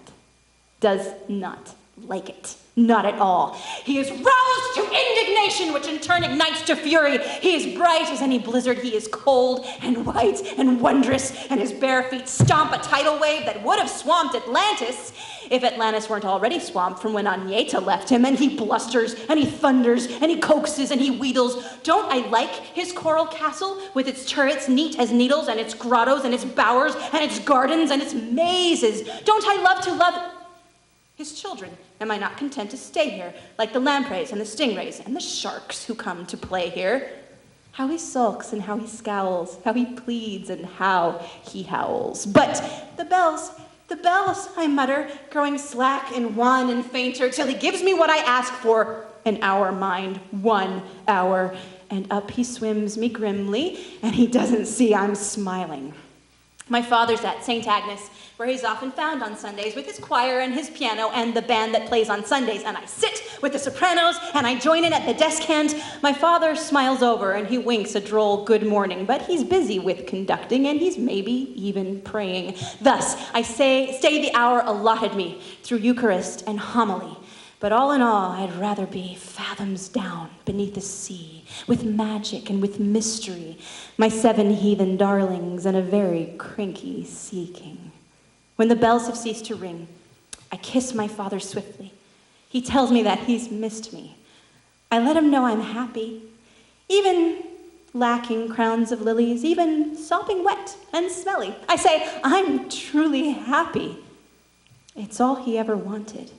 does not like it. Not at all. He is roused to indignation, which in turn ignites to fury. He is bright as any blizzard. He is cold and white and wondrous, and his bare feet stomp a tidal wave that would have swamped Atlantis if Atlantis weren't already swamped from when Agneta left him, and he blusters, and he thunders, and he coaxes, and he wheedles. Don't I like his coral castle with its turrets neat as needles, and its grottos, and its bowers, and its gardens, and its mazes? Don't I love to love his children? Am I not content to stay here, like the lampreys and the stingrays and the sharks who come to play here? How he sulks and how he scowls, how he pleads and how he howls. But the bells, I mutter, growing slack and wan and fainter, till he gives me what I ask for. An hour, mind, 1 hour. And up he swims me grimly, and he doesn't see I'm smiling. My father's at St. Agnes, where he's often found on Sundays with his choir and his piano and the band that plays on Sundays, and I sit with the sopranos and I join in at the descant. My father smiles over and he winks a droll good morning, but he's busy with conducting and he's maybe even praying. Thus, I stay the hour allotted me through Eucharist and homily, But all in all, I'd rather be fathoms down beneath the sea, with magic and with mystery, my 7 heathen darlings and a very cranky sea king. When the bells have ceased to ring, I kiss my father swiftly. He tells me that he's missed me. I let him know I'm happy, even lacking crowns of lilies, even sopping wet and smelly. I say, I'm truly happy. It's all he ever wanted.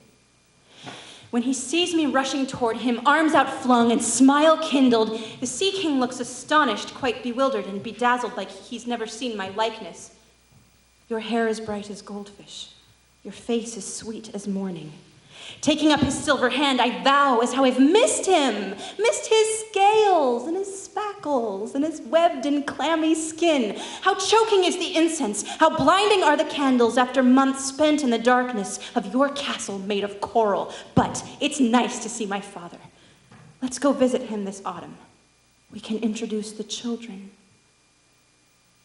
When he sees me rushing toward him, arms outflung and smile kindled, the Sea King looks astonished, quite bewildered and bedazzled, like he's never seen my likeness. Your hair is bright as goldfish. Your face is sweet as morning. Taking up his silver hand, I vow as how I've missed him, missed his scales and his spackles and his webbed and clammy skin. How choking is the incense, how blinding are the candles after months spent in the darkness of your castle made of coral. But it's nice to see my father. Let's go visit him this autumn. We can introduce the children.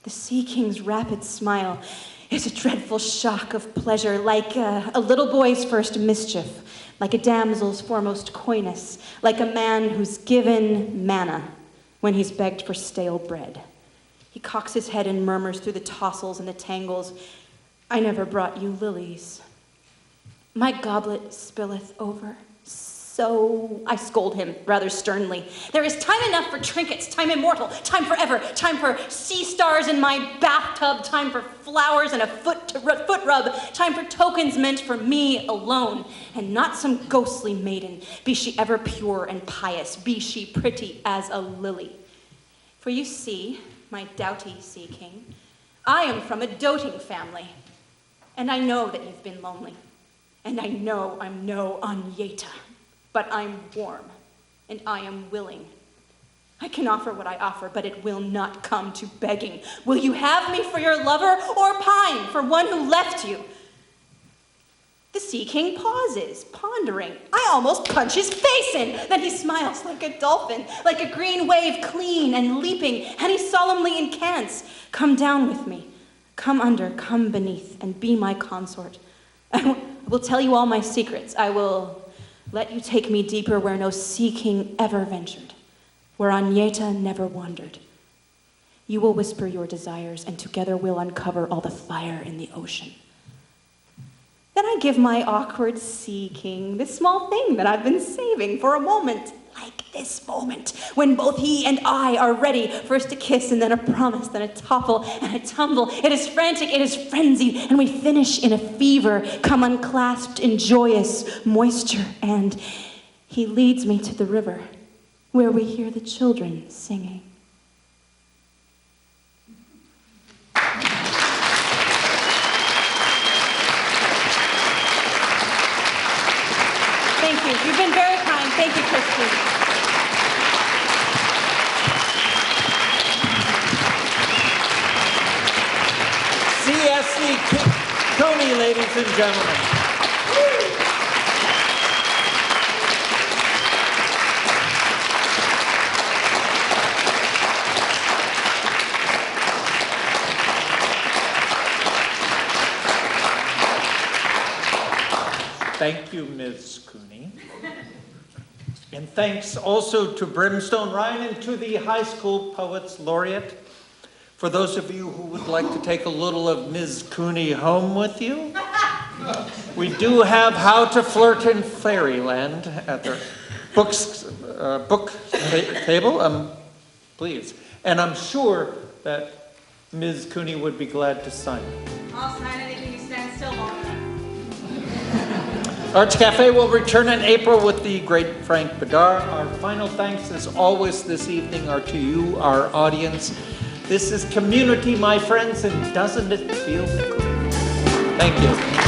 The Sea King's rapid smile is a dreadful shock of pleasure, like a little boy's first mischief, like a damsel's foremost coyness, like a man who's given manna when he's begged for stale bread. He cocks his head and murmurs through the tossels and the tangles, I never brought you lilies. My goblet spilleth over. So I scold him rather sternly. There is time enough for trinkets, time immortal, time forever, time for sea stars in my bathtub, time for flowers and a foot rub, time for tokens meant for me alone, and not some ghostly maiden, be she ever pure and pious, be she pretty as a lily. For you see, my doughty Sea King, I am from a doting family, and I know that you've been lonely, and I know I'm no Anyeta. But I'm warm, and I am willing. I can offer what I offer, but it will not come to begging. Will you have me for your lover, or pine for one who left you? The Sea King pauses, pondering. I almost punch his face in. Then he smiles like a dolphin, like a green wave clean and leaping, and he solemnly incants. Come down with me. Come under, come beneath, and be my consort. I will tell you all my secrets. I will let you take me deeper where no Sea King ever ventured, where Anyeta never wandered. You will whisper your desires, and together we'll uncover all the fire in the ocean. Then I give my awkward Sea King this small thing that I've been saving for a moment, like this moment, when both he and I are ready, first a kiss and then a promise, then a topple and a tumble. It is frantic, it is frenzied, and we finish in a fever, come unclasped in joyous moisture, and he leads me to the river, where we hear the children singing. Thank you. You've been very kind. Thank you, Christie. C.S.E. Cooney, ladies and gentlemen. Thank you, Ms. Cooney. And thanks also to Brimstone Rhine and to the High School Poets Laureate. For those of you who would like to take a little of Ms. Cooney home with you, we do have How to Flirt in Fairyland at their book table, please. And I'm sure that Ms. Cooney would be glad to sign it. I'll sign anything you stand still long enough. Arts Café will return in April with the great Frank Bedard. Our final thanks, as always this evening, are to you, our audience. This is community, my friends, and doesn't it feel good? Thank you.